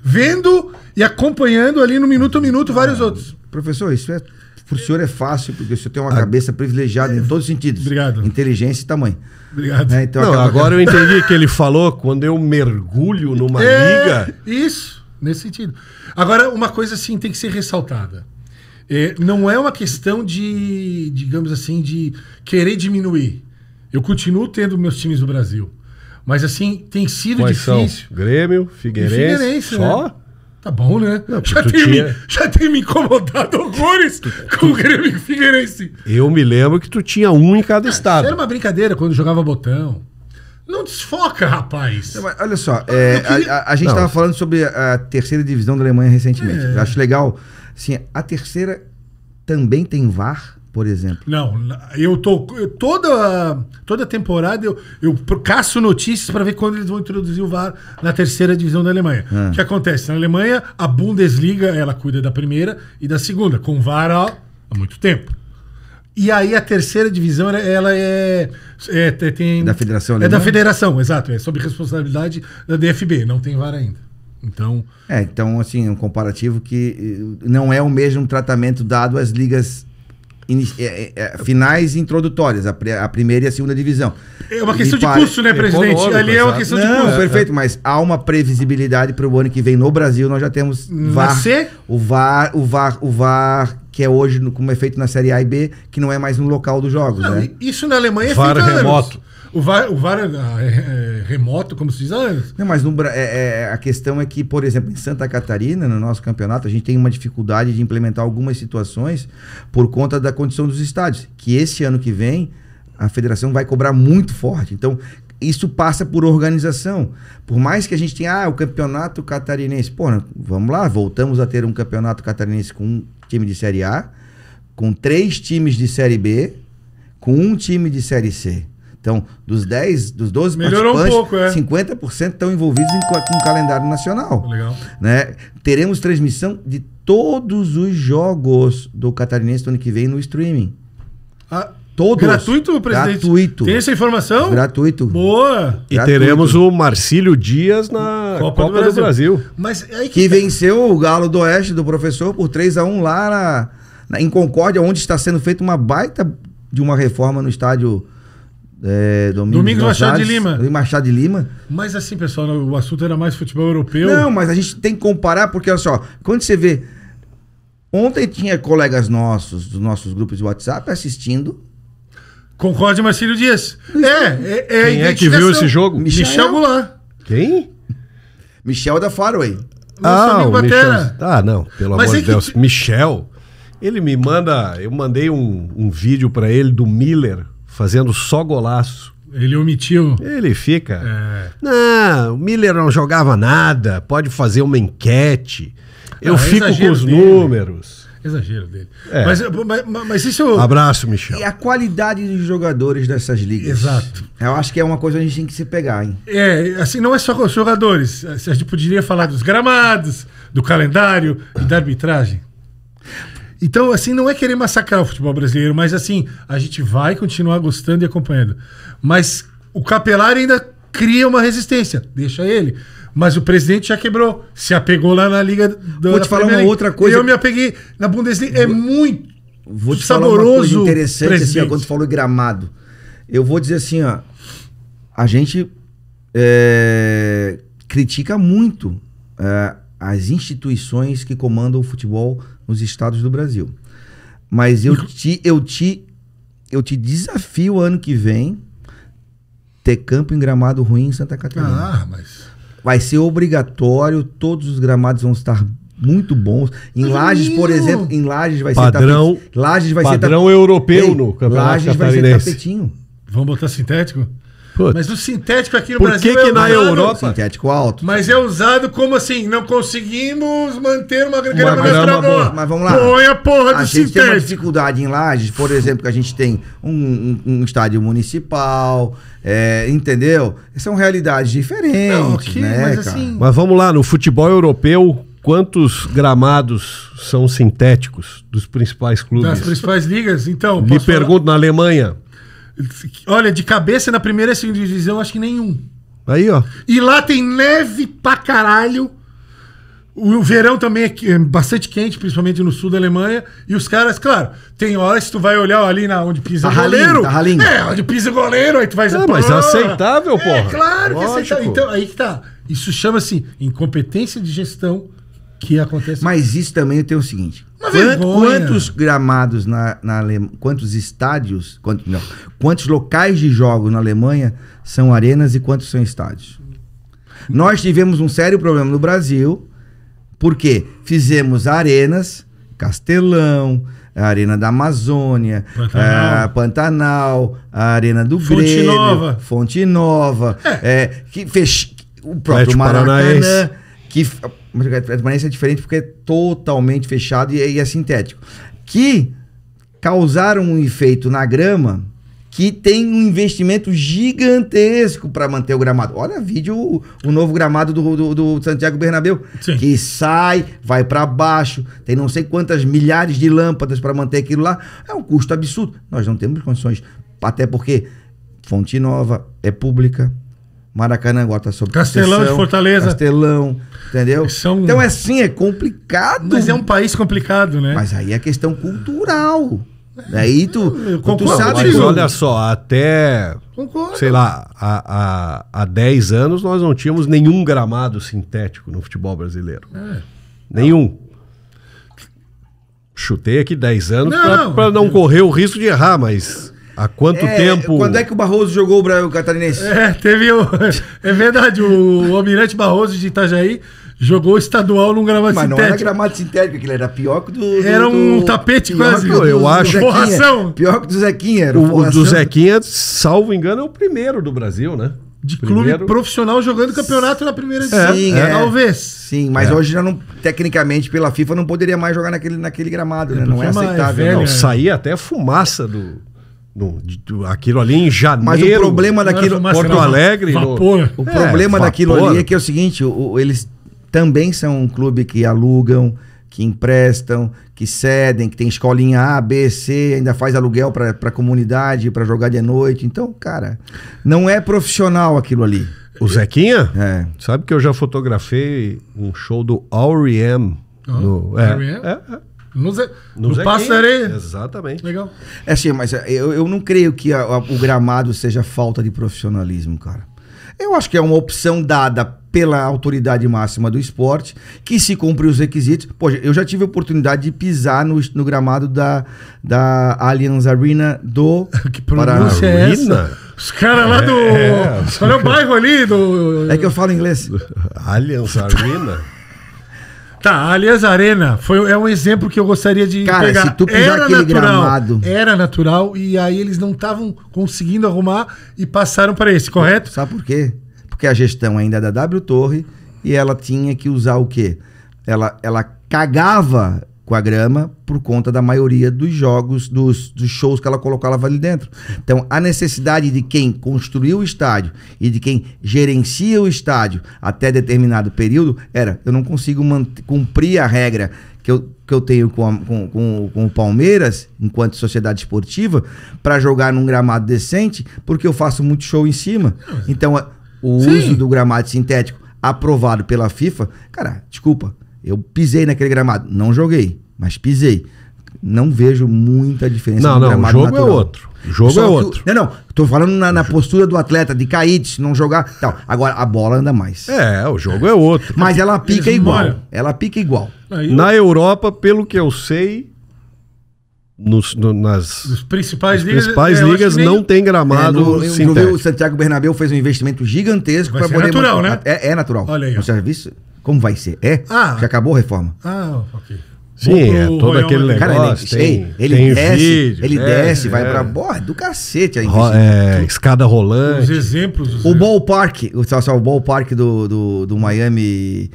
vendo e acompanhando ali no minuto a minuto vários outros. Professor, isso pro senhor é fácil, porque o senhor tem uma cabeça privilegiada em todos os sentidos. Obrigado. Inteligência e tamanho. Obrigado. Então, agora eu entendi que ele falou quando eu mergulho numa liga. Isso, nesse sentido. Agora, uma coisa assim tem que ser ressaltada. Não é uma questão de, digamos assim, de querer diminuir. Eu continuo tendo meus times do Brasil. Mas assim, tem sido difícil. Grêmio, Figueirense, só? Né? Tá bom, né? Não, já tem me incomodado horrores com o Grêmio e Figueirense. Eu me lembro que tu tinha um em cada estado. Era uma brincadeira quando jogava botão. Não desfoca, rapaz. Não, olha só, a gente estava falando sobre a terceira divisão da Alemanha recentemente. Eu acho legal. Assim, a terceira também tem VAR. por exemplo? Não, toda temporada eu caço notícias para ver quando eles vão introduzir o VAR na terceira divisão da Alemanha. O que acontece? Na Alemanha, a Bundesliga, ela cuida da primeira e da segunda, com VAR há muito tempo. E aí a terceira divisão, ela tem... Da Federação Alemã? É da Federação, exato. É sob responsabilidade da DFB, não tem VAR ainda. Então, assim, um comparativo que não é o mesmo tratamento dado às ligas finais e introdutórias, a primeira e a segunda divisão. É uma questão de custo, né, presidente? Ali é uma questão de custo. Perfeito, mas há uma previsibilidade para o ano que vem no Brasil. Nós já temos VAR, o VAR que é hoje como é feito na Série A e B, que não é mais no local dos jogos, né? Isso na Alemanha é VAR remoto. O VAR é remoto, como se diz antes. Não, mas a questão é que, por exemplo, em Santa Catarina, no nosso campeonato, a gente tem uma dificuldade de implementar algumas situações por conta da condição dos estádios, que esse ano que vem a federação vai cobrar muito forte. Então, isso passa por organização. Por mais que a gente tenha o campeonato catarinense, vamos lá, voltamos a ter um campeonato catarinense com um time de Série A, com 3 times de Série B, com um time de Série C. Então, dos 12 melhorou participantes, um pouco, 50% estão envolvidos com o calendário nacional. Legal. Né? Teremos transmissão de todos os jogos do Catarinense do ano que vem no streaming. Todos. Gratuito, presidente? Gratuito. Tem essa informação? Gratuito. Boa. E teremos o Marcílio Dias na Copa do Brasil. Mas aí que venceu o Galo do Oeste do professor por 3-1 lá em Concórdia, onde está sendo feita uma baita de uma reforma no estádio Domingos Machado de Lima. Machado de Lima. Mas assim, pessoal, o assunto era mais futebol europeu. Não, mas a gente tem que comparar, porque olha só, quando você vê... Ontem tinha colegas nossos, dos nossos grupos de WhatsApp, assistindo. Concorde Marcílio Dias. Quem é que viu esse jogo? Michel Goulart. Quem? Michel da Faraway. Nosso amigo Michel. Não, pelo amor de Deus. Michel, ele me manda... Eu mandei um vídeo pra ele do Miller fazendo só golaço. Ele omitiu. Ele fica... Não, o Miller não jogava nada, pode fazer uma enquete. Eu fico com os números. Exagero dele. Mas isso... Abraço, Michel. E a qualidade dos jogadores dessas ligas. Exato. Eu acho que é uma coisa que a gente tem que se pegar, hein? Assim, não é só com os jogadores. A gente poderia falar dos gramados, do calendário e da arbitragem. Então, assim, não é querer massacrar o futebol brasileiro, mas assim, a gente vai continuar gostando e acompanhando. Mas o Capelari ainda cria uma resistência. Deixa ele. Mas o presidente já quebrou. Se apegou lá na Liga da Vou te falar uma outra coisa. Eu me apeguei na Bundesliga. É muito vou te saboroso. Falar uma coisa interessante, assim, quando tu falou gramado. Eu vou dizer assim, ó. A gente critica muito as instituições que comandam o futebol nos estados do Brasil. Mas eu te desafio ano que vem ter campo em gramado ruim em Santa Catarina. Mas... Vai ser obrigatório, todos os gramados vão estar muito bons. Em Lages, por exemplo, em Lages vai ser tapete. Lages vai padrão europeu no Campeonato Lages Catarinense. Vai ser tapetinho. Vamos botar sintético? Putz. Mas o sintético aqui no Por Brasil que na Europa? Sintético alto. Mas é usado como assim? Não conseguimos manter uma grama boa. Mas vamos lá. Põe a porra do sintético. A gente tem uma dificuldade em Lages, por exemplo, que a gente tem um estádio municipal, entendeu? São realidades diferentes, não, okay, né, mas, cara? assim... mas vamos lá, no futebol europeu, quantos gramados são sintéticos dos principais clubes? Das principais ligas? Então, lhe pergunto, na Alemanha. Olha, de cabeça na primeira e segunda divisão, acho que nenhum. Aí, ó. E lá tem neve pra caralho. O verão também é bastante quente, principalmente no sul da Alemanha. E os caras, claro, tem horas que tu vai olhar ali onde pisa o goleiro. Tá ralinho. Onde pisa o goleiro, aí tu vai... mas é aceitável, porra. Claro que é aceitável. Então, aí que tá. Isso chama-se incompetência de gestão que acontece. Mas isso também tem o seguinte. Quantos gramados na Alemanha, quantos estádios, quantos locais de jogos na Alemanha são arenas e quantos são estádios? Nós tivemos um sério problema no Brasil, porque fizemos arenas, Castelão, a Arena da Amazônia, Pantanal, a Arena do Grêmio, Fonte Nova, o próprio Maracanã, o Paranaense é diferente porque é totalmente fechado e é sintético. Que causaram um efeito na grama que tem um investimento gigantesco para manter o gramado. Olha o novo gramado do Santiago Bernabéu, Sim. que sai, vai para baixo, tem não sei quantas milhares de lâmpadas para manter aquilo lá. É um custo absurdo. Nós não temos condições, até porque Fonte Nova é pública, Maracanã agora está sob Castelão de Fortaleza. Castelão, entendeu? Então, assim, é complicado. Mas é um país complicado, né? Mas aí é questão cultural. Aí tu sabe... Mas olha só, até, sei lá, há 10 anos nós não tínhamos nenhum gramado sintético no futebol brasileiro. Nenhum. Chutei aqui 10 anos para não correr o risco de errar, mas... Há quanto tempo... Quando é que o Barroso jogou o Catarinense? É verdade, o Almirante Barroso de Itajaí jogou o estadual num gramado sintético. Mas não era gramado sintético, aquele era pior que Era um tapete quase. Eu acho. Forração. Pior que do Zequinha. O do Zequinha, salvo engano, é o primeiro do Brasil, né? De clube profissional jogando campeonato na primeira edição. Sim, talvez. Sim, mas hoje já não, tecnicamente, pela FIFA, não poderia mais jogar naquele gramado, né? Não é aceitável. Não, saía até fumaça aquilo ali em janeiro. Mas o problema daquilo... Porto Alegre... Vapor. O problema daquilo ali é que é o seguinte, eles também são um clube que alugam, que emprestam, que cedem, que tem escolinha A, B, C, ainda faz aluguel pra comunidade, pra jogar de noite. Então, cara, não é profissional aquilo ali. O Zequinha? É. Sabe que eu já fotografei um show do R.E.M. No Passo da Areia. Exatamente. Legal. É assim, mas eu não creio que o gramado seja falta de profissionalismo, cara. Eu acho que é uma opção dada pela autoridade máxima do esporte, que se cumpre os requisitos. Poxa, eu já tive a oportunidade de pisar no gramado da Allianz Arena do que pronúncia é essa? Os caras lá do... Qual é o bairro ali do... É que eu falo inglês. Allianz Arena? Tá, a Allianz Arena é um exemplo que eu gostaria de pegar. Se tu pisar aquele gramado... Era natural e aí eles não estavam conseguindo arrumar e passaram para esse, correto? Sabe por quê? Porque a gestão ainda é da W Torre e ela tinha que usar o quê? Ela cagava com a grama por conta da maioria dos jogos, dos shows que ela colocava ali dentro. Então, a necessidade de quem construiu o estádio e de quem gerencia o estádio até determinado período eu não consigo cumprir a regra que eu tenho com o Palmeiras, enquanto sociedade esportiva, para jogar num gramado decente, porque eu faço muito show em cima. Então, o uso do gramado sintético aprovado pela FIFA, cara, desculpa, eu pisei naquele gramado, não joguei, mas pisei. Não vejo muita diferença no gramado natural. O jogo é outro. Não, tô falando na postura do atleta, de cair, de não jogar, tal. Agora, a bola anda mais. O jogo é outro. Mas ela pica igual. Ela pica igual. Na Europa, pelo que eu sei, nas principais ligas não tem gramado sintético. O Santiago Bernabéu fez um investimento gigantesco para poder... natural, né? É natural. Olha aí. Você já viu isso? Como vai ser? Já acabou a reforma. Ok. Sim, todo aquele negócio. Cara, ele desce, vai pra borda do cacete. Escada rolante. Os exemplos. O ballpark, o ballpark do Miami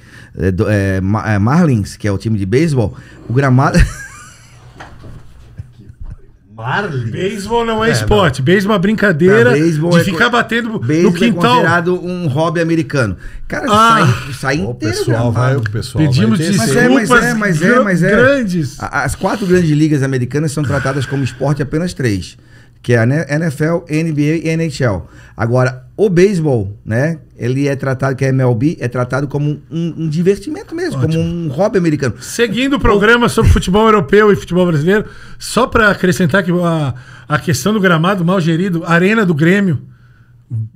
Marlins, que é o time de beisebol, o gramado... Beisebol não é esporte. Beisebol é brincadeira de ficar batendo no quintal. É considerado um hobby americano. Cara, sai inteiro. O pessoal pedimos desculpas mas grandes. As 4 grandes ligas americanas são tratadas como esporte apenas 3. Que é a NFL, NBA e NHL. Agora, o beisebol, né? Ele é tratado, que é MLB, é tratado como um divertimento mesmo, como um hobby americano. Seguindo o programa sobre futebol europeu e futebol brasileiro, só para acrescentar que a questão do gramado mal gerido, Arena do Grêmio,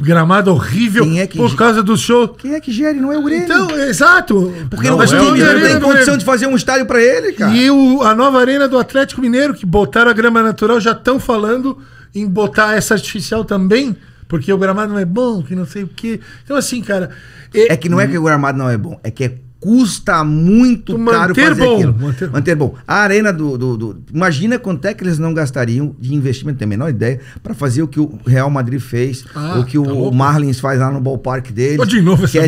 gramado horrível por causa do show. Quem é que gere? Não é o Grêmio. Então, exato. Porque não tem condição de fazer um estádio para ele, cara. E a nova arena do Atlético Mineiro, que botaram a grama natural, já estão falando em botar essa artificial também, porque o gramado não é bom, que não sei o quê. Então, assim, cara... É que não é que o gramado não é bom, é que é custa muito caro fazer aquilo. Manter bom. A arena imagina quanto é que eles não gastariam de investimento, tem a menor ideia, para fazer o que o Real Madrid fez, o que o Marlins faz lá no ballpark deles. De novo essa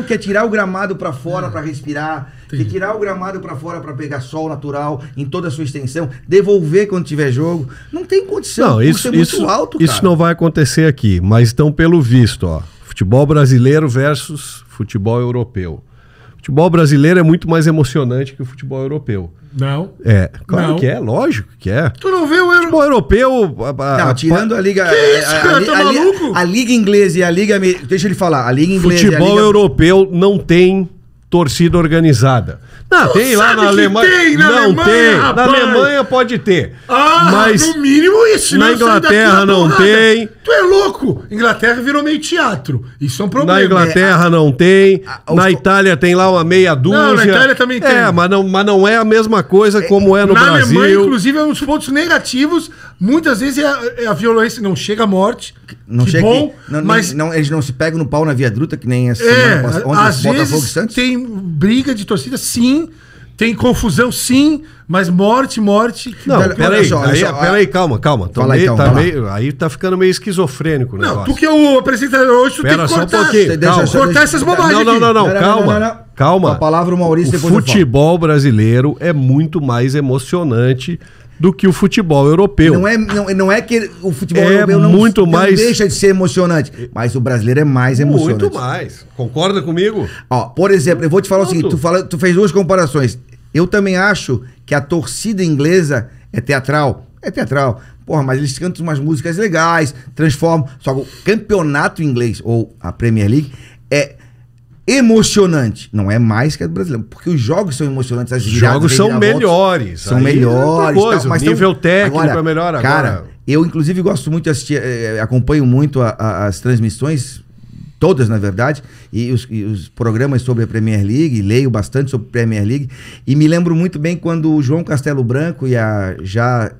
quer tirar o gramado para fora para respirar, quer tirar o gramado para fora para pegar sol natural em toda a sua extensão, devolver quando tiver jogo. Não tem condição. Não, isso, muito alto, cara. Isso não vai acontecer aqui, mas então pelo visto, ó, futebol brasileiro versus futebol europeu. O futebol brasileiro é muito mais emocionante que o futebol europeu. Não. Claro que é, lógico que é. Tu não vê o futebol europeu... tirando a liga... Que isso, cara? Tá maluco? A liga inglesa e a liga... Deixa ele falar. A liga inglesa futebol europeu não tem torcida organizada. Não, tem lá na Alemanha. Não tem. Na Alemanha pode ter. Mas no mínimo isso. Na Inglaterra não tem. Tu é louco. Inglaterra virou meio teatro. Isso é um problema. Na Inglaterra não tem. Na Itália tem lá uma meia dúzia. Não, na Itália também tem. Mas não é a mesma coisa como é no Brasil. Na Alemanha, inclusive, é um dos pontos negativos. Muitas vezes é a violência. Não chega à morte. Não chega bom, mas eles não se pegam no pau na Via Druta, que nem essa semana passada. Às vezes tem briga de torcida, sim. Tem confusão, sim, mas morte. Não, peraí, calma. Aí tá ficando meio esquizofrênico o negócio. Não, tu que é o apresentador hoje, tu tem que cortar essas bobagens. Não, calma. A palavra o Maurício depois. O futebol brasileiro é muito mais emocionante do que o futebol europeu. Não é que o futebol europeu não deixa de ser emocionante, mas o brasileiro é mais emocionante. Muito mais. Concorda comigo? Ó, por exemplo, eu vou te falar o seguinte, tu fez duas comparações. Eu também acho que a torcida inglesa é teatral. É teatral. Porra, mas eles cantam umas músicas legais, transformam. Só que o campeonato inglês, ou a Premier League, é emocionante. Não é mais que a do brasileiro. Porque os jogos são emocionantes. Os jogos são melhores. São melhores. Mas o nível técnico é melhor agora. Cara, eu inclusive gosto muito de assistir, acompanho muito as transmissões, todas na verdade, e os programas sobre a Premier League, leio bastante sobre a Premier League, e me lembro muito bem quando o João Castelo Branco e a já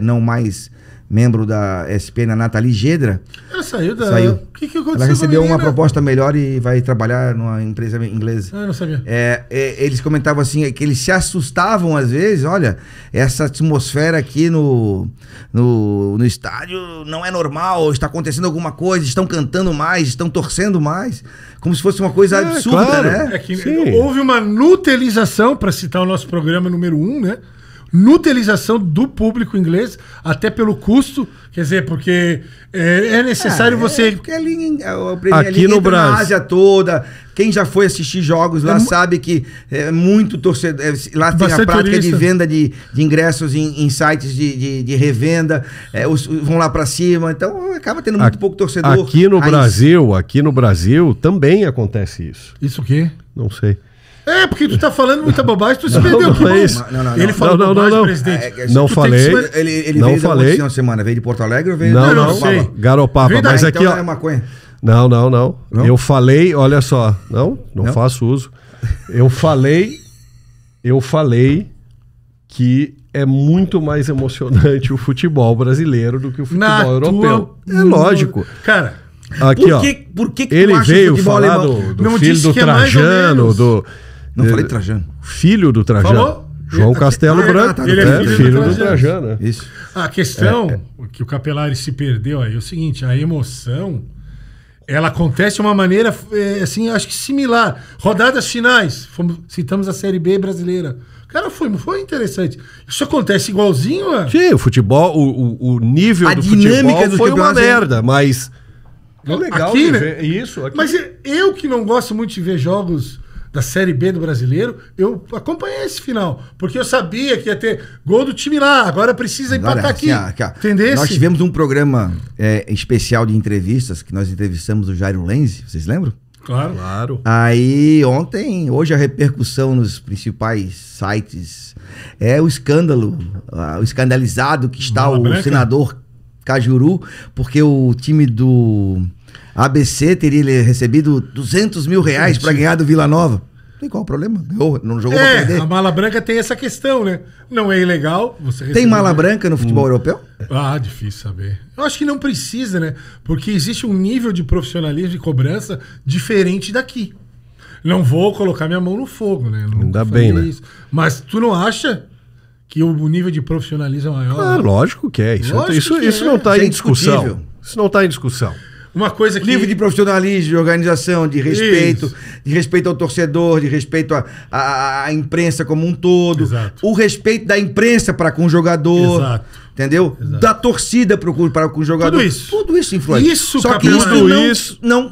não mais membro da ESPN, a Nathalie Gedra. Ela saiu. O que aconteceu? Ela recebeu uma proposta melhor e vai trabalhar numa empresa inglesa. Eu não sabia. Eles comentavam assim, que eles se assustavam às vezes, olha, essa atmosfera aqui no estádio não é normal, está acontecendo alguma coisa, estão cantando mais, estão torcendo mais, como se fosse uma coisa absurda, claro, né? Houve uma nutelização, para citar o nosso programa número 1, né? Nutelização do público inglês, até pelo custo, quer dizer, porque é necessário você... Porque a Premier League no Brasil, na Ásia toda, quem já foi assistir jogos lá sabe que é muito torcedor, lá tem a prática turista de venda de ingressos em sites de revenda, vão lá pra cima, então acaba tendo muito pouco torcedor. Aqui no Brasil também acontece isso. Isso o quê? Não sei. Porque tu tá falando muita bobagem, tu se perdeu aqui. Não. Ele falou bobagem, presidente. Não falei. Ele veio da última semana, veio de Porto Alegre ou veio não sei. Garopaba, mas aqui, então é maconha. Não. Eu falei, olha só, não faço uso. Eu falei que é muito mais emocionante o futebol brasileiro do que o futebol europeu. É lógico. Cara, aqui, por que ele veio falar do filho do Trajano, Não falei Trajano. Filho do Trajano. Falou? João Castelo Branco. Ele é filho do Trajano. Isso. A questão que o Capelari se perdeu aí é o seguinte, a emoção, ela acontece de uma maneira, assim, acho que similar. Rodadas finais, citamos a Série B brasileira. Cara, foi interessante. Isso acontece igualzinho, mano? Sim, o futebol, o nível do futebol foi uma merda, mas... É legal aqui, né? Ver isso. Aqui. Mas eu que não gosto muito de ver jogos da Série B do Brasileiro, eu acompanhei esse final, porque eu sabia que ia ter gol do time lá, agora precisa empatar aqui. Entendeu? Nós tivemos um programa especial de entrevistas, que nós entrevistamos o Jairo Lenzi, vocês lembram? Claro. Aí hoje a repercussão nos principais sites é o escândalo, o escandalizado que está senador Cajuru, porque o time do ABC teria recebido R$200 mil para ganhar do Vila Nova. Tem qual o problema? Não jogou pra perder. A mala branca tem essa questão, né? Não é ilegal. Tem mala branca no futebol europeu? Difícil saber. Eu acho que não precisa, né? Porque existe um nível de profissionalismo e cobrança diferente daqui. Não vou colocar minha mão no fogo, né? Não Ainda bem, né? isso. Mas tu não acha que o nível de profissionalismo é maior? Ah, lógico que é. Isso não está em discussão. Isso não está em discussão. Uma coisa que... Nível de profissionalismo, de organização, de respeito ao torcedor, de respeito à imprensa como um todo. Exato. O respeito da imprensa para com o jogador. Exato. Entendeu? Exato. Da torcida para com o jogador. Tudo isso influencia. Isso, Só que isso não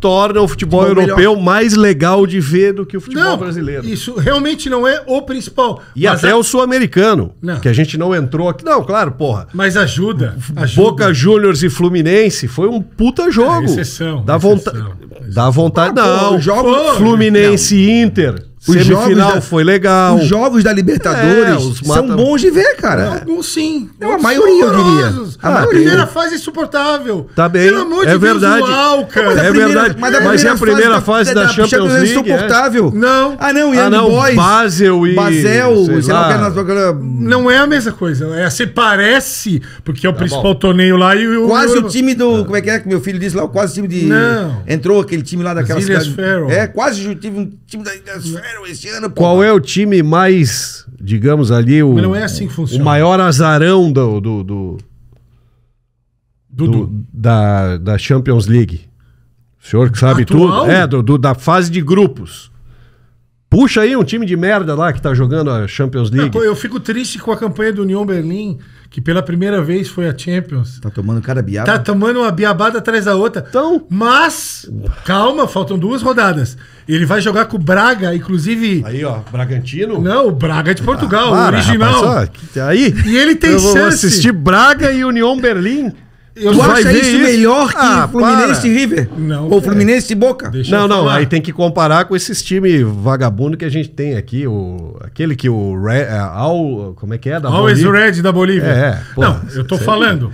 torna o futebol europeu mais legal de ver do que o futebol brasileiro. Isso realmente não é o principal. E até o sul-americano, que a gente não entrou aqui. Não, claro, porra. Mas ajuda. Boca Juniors e Fluminense foi um puta jogo. Exceção. Dá vontade. Não. Fluminense e Inter. Semifinal foi legal. Os jogos da Libertadores são bons de ver, cara. Alguns sim. A maioria, eu diria. A primeira fase é insuportável. Tá bem. Pelo amor de Deus, verdade. é verdade. Mas é a primeira fase da Champions League. É insuportável. Não. Young Boys. Basel, sei lá. Não é a mesma coisa. Você parece, porque é o principal torneio lá e o... Quase o time do... Como é que meu filho disse lá? Quase o time de... Não. Entrou aquele time lá daquela cidade. Quase tive um time da Ilhas Faroe esse ano. Qual é o time mais, digamos ali, Mas não é assim que funciona. O maior azarão da Champions League? O senhor que sabe tudo. Da fase de grupos. Puxa aí um time de merda lá que tá jogando a Champions League. Eu fico triste com a campanha do Union Berlin, que pela primeira vez foi a Champions. Tá tomando cada biaba. Tá tomando uma biabada atrás da outra. Então... Mas, calma, faltam 2 rodadas. Ele vai jogar com o Braga, inclusive... Aí, ó, Bragantino? Não, o Braga é de Portugal, o original. Rapaz, aí, e ele tem chance. Vou assistir Braga e Union Berlin. Tu acha isso melhor que Fluminense e River? Não. Ou Fluminense e Boca? Não, aí tem que comparar com esses times vagabundos que a gente tem aqui. Aquele que como é que é? Always Red da Bolívia. Eu tô falando.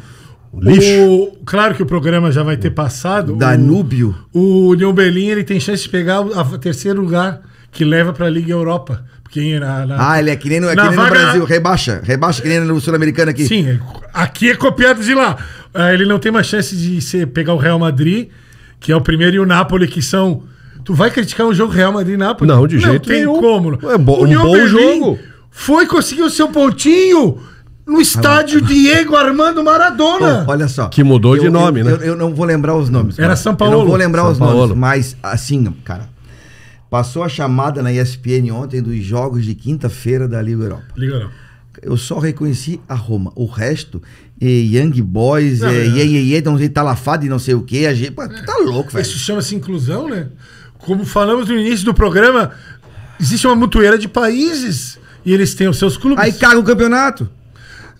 Lixo. Claro que o programa já vai ter passado. Danúbio. O Union Berlin ele tem chance de pegar o 3º lugar que leva pra Liga Europa. Porque ele é que nem no Brasil. Rebaixa que nem no Sul-Americano aqui. Sim, aqui é copiado de lá. Ele não tem mais chance de pegar o Real Madrid, que é o primeiro, e o Napoli, que são... Tu vai criticar um jogo Real Madrid e Napoli? Não, de jeito nenhum. Não tem como. É um bom jogo. Conseguiu o seu pontinho no estádio Diego Armando Maradona. Olha só. Que mudou de nome, né? Eu não vou lembrar os nomes. Era São Paulo. Eu não vou lembrar os nomes, mas assim, cara... Passou a chamada na ESPN ontem dos jogos de quinta-feira da Liga Europa. Eu só reconheci a Roma. O resto, Young Boys, não sei, Talafado e não sei o quê. A gente, tá louco, velho. Isso chama-se inclusão, né? Como falamos no início do programa, existe uma mutueira de países e eles têm os seus clubes. Aí caga o campeonato.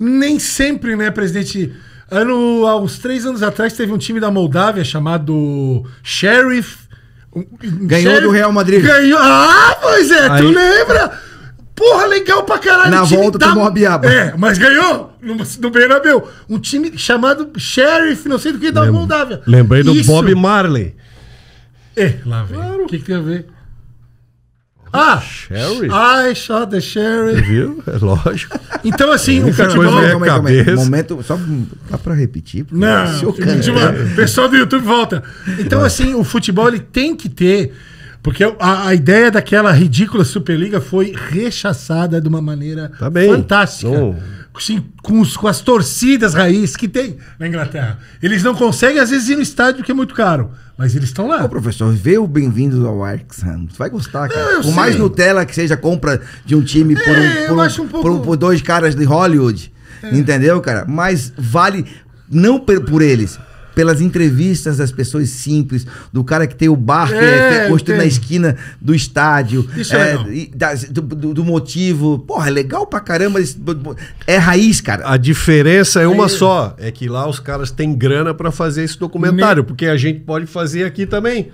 Nem sempre, né, presidente? Há uns 3 anos atrás teve um time da Moldávia chamado Sheriff. Ganhou do Real Madrid. Ganhou. Pois é, tu lembra? Porra, legal pra caralho. Na volta tomou a biaba. Mas ganhou no Bernabéu. Um time chamado Sheriff, não sei do que, da Moldávia. Lembrei do Bob Marley. Lá vem. O que tem a ver? Sheriff? I shot the Sheriff. Viu? É lógico. Então, assim, o futebol... Momento, só dá pra repetir? Não, o pessoal do YouTube volta. Então, assim, o futebol ele tem que ter... Porque a ideia daquela ridícula Superliga foi rechaçada de uma maneira fantástica. Assim, com as torcidas raiz que tem na Inglaterra. Eles não conseguem, às vezes, ir no estádio, que é muito caro. Mas eles estão lá. Ô, professor, vê o Bem-vindos ao Wrexham. Você vai gostar, cara. Por mais Nutella que seja compra de um time por 2 caras de Hollywood. Entendeu, cara? Mas vale, não por eles, pelas entrevistas das pessoas simples, do cara que tem o bar que é construído na esquina do estádio, do motivo. Porra, é legal pra caramba. É raiz, cara. A diferença é uma só, é que lá os caras têm grana pra fazer esse documentário, porque a gente pode fazer aqui também.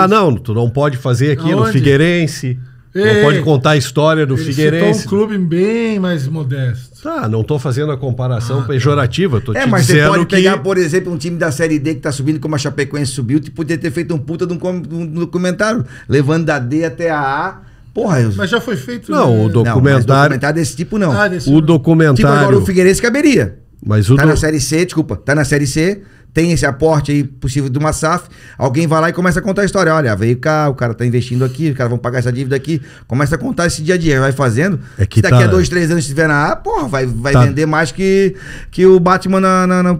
Não, tu não pode fazer aqui no Figueirense. Não pode contar a história do Figueirense. Um clube bem mais modesto. Não tô fazendo a comparação pejorativa, tô te mas dizendo você pode pegar, por exemplo, um time da Série D que tá subindo como a Chapecoense subiu, e poder ter feito um puta de um documentário, levando da D até a A. Porra, mas já foi feito... Não, o documentário desse tipo não. O documentário... Tipo, agora o Figueirense caberia. Mas na Série C, desculpa, tá na Série C, tem esse aporte aí possível de uma SAF, alguém vai lá e começa a contar a história. Olha, veio cá, o cara tá investindo aqui, os caras vão pagar essa dívida aqui. Começa a contar esse dia a dia, vai fazendo. Se daqui a 2, 3 anos estiver na A, porra, vai vender mais que o Batman na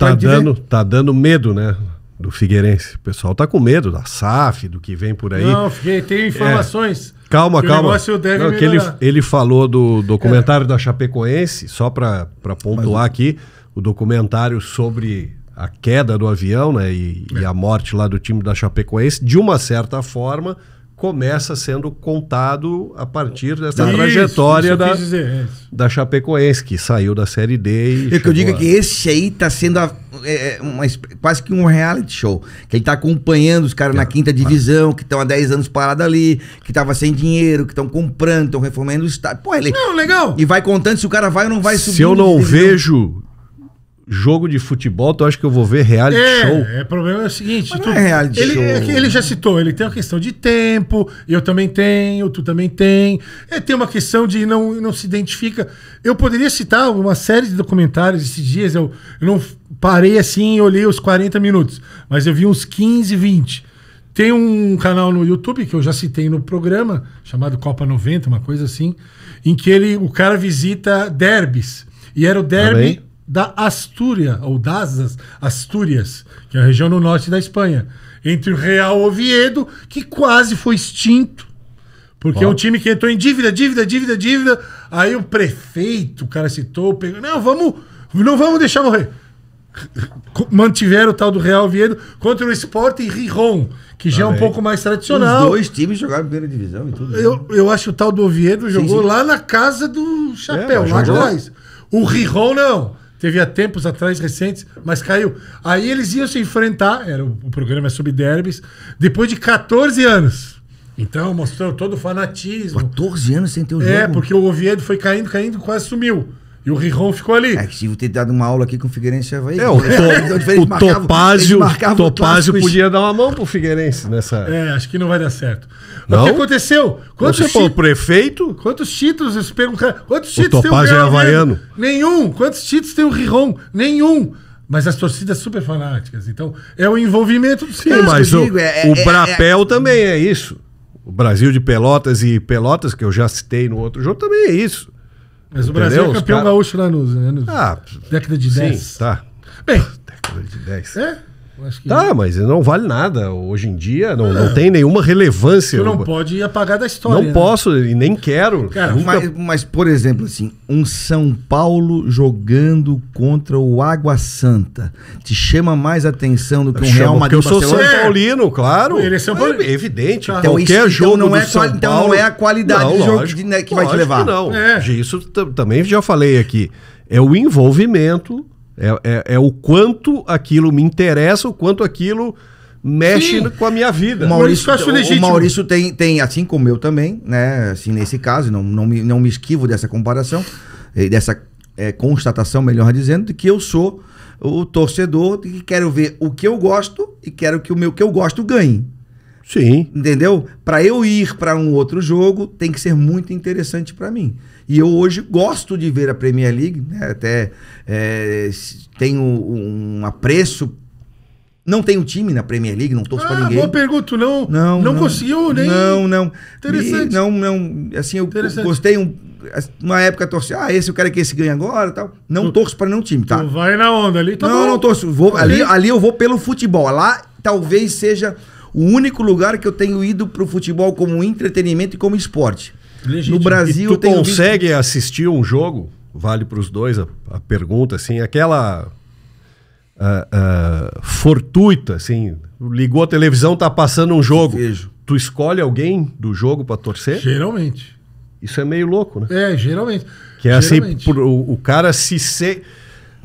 tá dando medo, né? Do Figueirense. O pessoal tá com medo da SAF, do que vem por aí. Não, tenho informações. Calma. Não, que ele falou do documentário da Chapecoense, só para pontuar aqui, o documentário sobre a queda do avião, né, e a morte lá do time da Chapecoense, de uma certa forma, começa sendo contado a partir dessa trajetória da Chapecoense, que saiu da Série D. E que eu digo que esse aí tá sendo quase que um reality show. Que ele tá acompanhando os caras na 5ª divisão, que estão há 10 anos parados ali, que tava sem dinheiro, que estão comprando, estão reformando o estádio. Pô, Não, legal. E vai contando se o cara vai ou não vai subir. Se eu não vejo jogo de futebol, tu acha que eu vou ver reality show? O problema é o seguinte... Não é reality show. Ele já citou, ele tem uma questão de tempo, eu também tenho, tu também tem. Tem uma questão de não se identifica. Eu poderia citar uma série de documentários esses dias, eu não parei assim e olhei os 40 minutos, mas eu vi uns 15, 20. Tem um canal no YouTube, que eu já citei no programa, chamado Copa 90, uma coisa assim, em que o cara visita derbys. E era o derby da Astúria, ou das Astúrias, que é a região no norte da Espanha, entre o Real Oviedo, que quase foi extinto, porque é um time que entrou em dívida, aí o prefeito, o cara citou, não vamos deixar morrer. Mantiveram o tal do Real Oviedo contra o Sporting Gijón, que já é um pouco mais tradicional. Os 2 times jogaram primeira divisão e tudo. Eu acho que o tal do Oviedo jogou lá na casa do Chapéu, lá atrás. O Gijón não. Teve há tempos atrás, recentes, mas caiu. Aí eles iam se enfrentar, o programa é sobre derbys, depois de 14 anos. Então mostrou todo o fanatismo. 14 anos sem ter o jogo. Porque o Oviedo foi caindo, quase sumiu. E o Gijón ficou ali. Se eu ter dado uma aula aqui com o Figueirense, já vai. O Topázio podia dar uma mão pro Figueirense nessa. Acho que não vai dar certo. Não? O que aconteceu? O prefeito? Quantos títulos? Eles perguntam, quantos títulos o Topázio tem o havaiano? Nenhum. Quantos títulos tem o Gijón? Nenhum. Mas as torcidas super fanáticas. Então, é o envolvimento dos caras. Mas o Brapel também é isso. O Brasil de Pelotas e Pelotas, que eu já citei no outro jogo, também é isso. Mas o Brasil é campeão gaúcho lá nos década de 10. Sim, tá. Bem, década de 10. Acho que tá, mas não vale nada. Hoje em dia não tem nenhuma relevância. Tu não pode apagar da história. Não posso e nem quero. Cara, mas, por exemplo, assim, um São Paulo jogando contra o Água Santa te chama mais atenção do que um Real Madrid? Porque eu sou São Paulino, claro. Ele é São Paulino. É evidente. Então, qualquer jogo não é do São Paulo... Então não é a qualidade do jogo que vai te levar. Não. Isso também já falei aqui. É o envolvimento... É o quanto aquilo me interessa, o quanto aquilo mexe com a minha vida. O Maurício tem, assim como eu também, né? Assim, nesse caso, não me esquivo dessa comparação, dessa constatação, melhor dizendo, de que eu sou o torcedor que quero ver o que eu gosto e quero que o que eu gosto ganhe. Sim. Entendeu? Para eu ir para um outro jogo, tem que ser muito interessante para mim. E eu hoje gosto de ver a Premier League, né? Até tenho um apreço. Não tenho time na Premier League, não torço para ninguém. Boa pergunta, não conseguiu nem... Não. Interessante. Assim, eu gostei uma época torci, esse eu quero que esse ganhe agora e tal. Não torço para nenhum time, tá? Tu vai na onda ali, tá bom. Não torço. Ali eu vou pelo futebol. Lá talvez seja o único lugar que eu tenho ido pro futebol como entretenimento e como esporte. Legítimo. No Brasil, tu consegue assistir um jogo? Vale para os dois a pergunta, assim, aquela fortuita, assim, ligou a televisão, tá passando um jogo. Vejo. Tu escolhe alguém do jogo para torcer? Geralmente. Isso é meio louco, né? Geralmente. Que é geralmente. Assim, o cara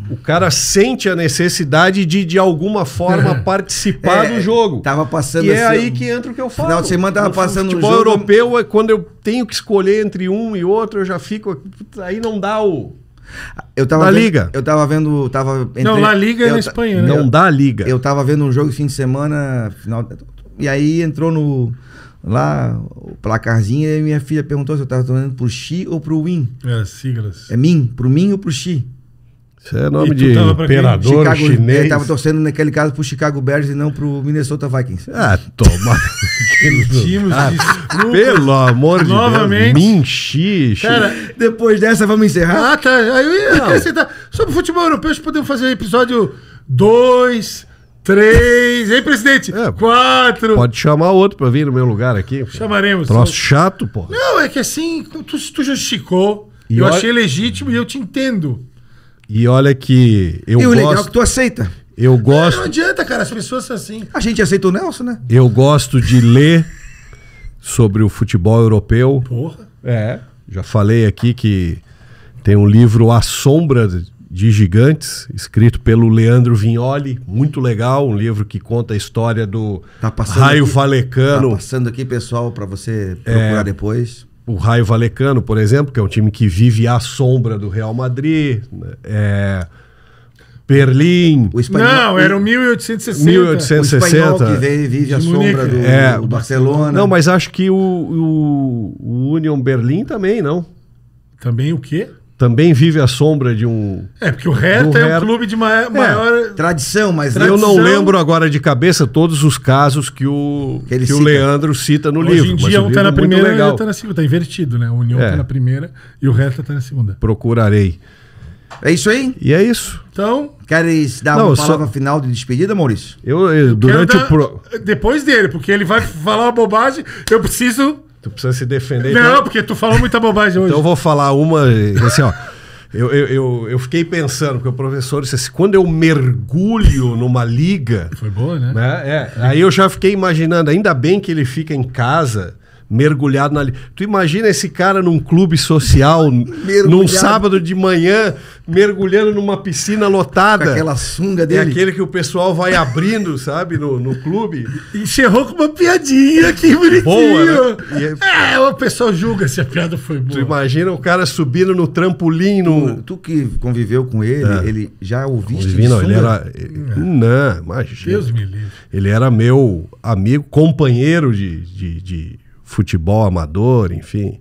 o cara sente a necessidade de alguma forma participar do jogo. Tava passando e é aí que entra o que eu falo. Final de semana tava passando futebol jogo europeu, quando eu tenho que escolher entre um e outro, eu já fico... Aí não dá o... Liga. Eu tava vendo... Não, La Liga é na Espanha, né? Não dá Liga. Eu tava vendo um jogo fim de semana, e aí entrou lá o placarzinho, e minha filha perguntou se eu tava torcendo pro Xi ou pro Win. Siglas. Pro Min ou pro Xi? Isso é nome de imperador chinês. Ele tava torcendo naquele caso pro Chicago Bears e não pro Minnesota Vikings. Ah, toma. Pelo amor de Deus. Minchiche. Cara, depois dessa, vamos encerrar? Ah, tá. Aí eu ia acrescentar. Sobre o futebol europeu, acho que podemos fazer episódio 2, 3. Hein, presidente? 4. Pode chamar outro pra vir no meu lugar aqui. Chamaremos. Troço chato, pô. Não, é que assim, tu justificou. E eu achei legítimo e eu te entendo. E olha que eu gosto... E o legal é que tu aceita. Eu gosto... Não adianta, cara, as pessoas são assim. A gente aceita o Nelson, né? Eu gosto de ler sobre o futebol europeu. Porra. Já falei aqui que tem um livro A Sombra de Gigantes, escrito pelo Leandro Vignoli, muito legal, um livro que conta a história do Raio Vallecano. Tá passando aqui, pessoal, para você procurar depois. O Raio Vallecano, por exemplo, que é um time que vive à sombra do Real Madrid, Berlim. Não, era o 1860. 1860. O espanhol que vive à sombra do Barcelona. Não, mas acho que o Union Berlim também, não? Também o quê? Também vive à sombra de um... porque o Hertha é um clube de maior... Tradição, mas... Eu não lembro agora de cabeça todos os casos que o Leandro cita no livro. Hoje em dia um tá na primeira e o outro tá na segunda. Tá invertido, né? O União tá na primeira e o Hertha tá na segunda. Procurarei. É isso aí? E é isso. Então... Queres dar uma palavra final de despedida, Maurício? Depois dele, porque ele vai falar uma bobagem, eu preciso... Tu precisa se defender. Não, porque tu falou muita bobagem hoje. Então eu vou falar uma, assim, ó. Eu fiquei pensando, porque o professor disse assim, quando eu mergulho numa liga... Foi boa, né? Aí eu já fiquei imaginando, ainda bem que ele fica em casa, mergulhado na liga. Tu imagina esse cara num clube social, num sábado de manhã, mergulhando numa piscina lotada. Com aquela sunga dele. É aquele que o pessoal vai abrindo, sabe, no clube. E encerrou com uma piadinha, que bonitinho. Boa, né? O pessoal julga se a piada foi boa. Tu imagina o cara subindo no trampolim. Tu que conviveu com ele, ele já ouviste de sunga? Ele era... Não, imagina. Deus me livre. Ele era meu amigo, companheiro de futebol amador, enfim.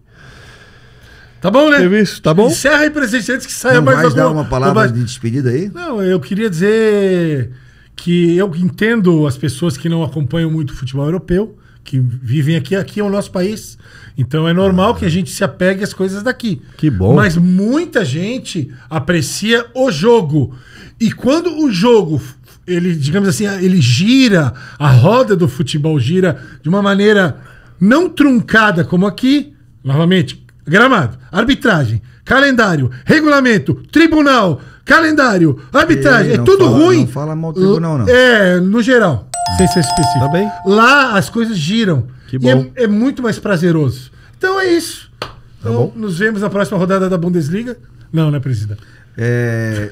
Tá bom, né? Isso, tá bom? Encerra aí, presidente, antes que saia mais alguma... dar uma palavra de despedida aí? Não, eu queria dizer que eu entendo as pessoas que não acompanham muito o futebol europeu, que vivem aqui é o nosso país. Então é normal que a gente se apegue às coisas daqui. Que bom. Mas muita gente aprecia o jogo. E quando o jogo, ele, digamos assim, ele gira, a roda do futebol gira de uma maneira não truncada como aqui, novamente, gramado, arbitragem, calendário, regulamento, tribunal, calendário, arbitragem, tudo ruim. Não fala mal do tribunal, não. No geral, sem ser específico. Tá bem? Lá as coisas giram. Que bom. E é muito mais prazeroso. Então é isso. Então, nos vemos na próxima rodada da Bundesliga. Não, né, presidente?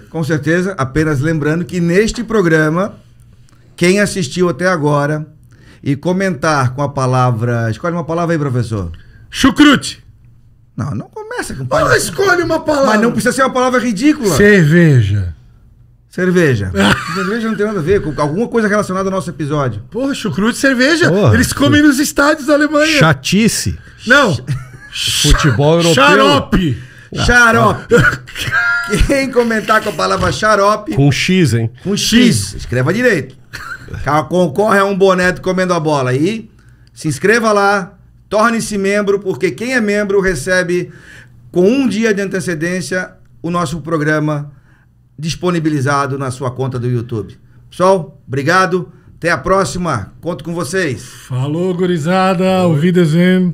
Com certeza, apenas lembrando que neste programa, quem assistiu até agora e comentar com a palavra... Escolhe uma palavra aí, professor. Chucrute. Não começa com palavra. Escolhe uma palavra. Mas não precisa ser uma palavra ridícula. Cerveja. Cerveja não tem nada a ver com alguma coisa relacionada ao nosso episódio. Porra, chucrute, cerveja. Eles comem nos estádios da Alemanha. Chatice. Não. Futebol europeu. Xarope. Xarope. Quem comentar com a palavra xarope... Com X, hein? Com X. Escreva direito. Concorre a um boné do Comendo a Bola. Aí, se inscreva lá, torne-se membro, porque quem é membro recebe com um dia de antecedência o nosso programa disponibilizado na sua conta do YouTube. Pessoal, obrigado. Até a próxima. Conto com vocês. Falou, gurizada. Auf Wiedersehen.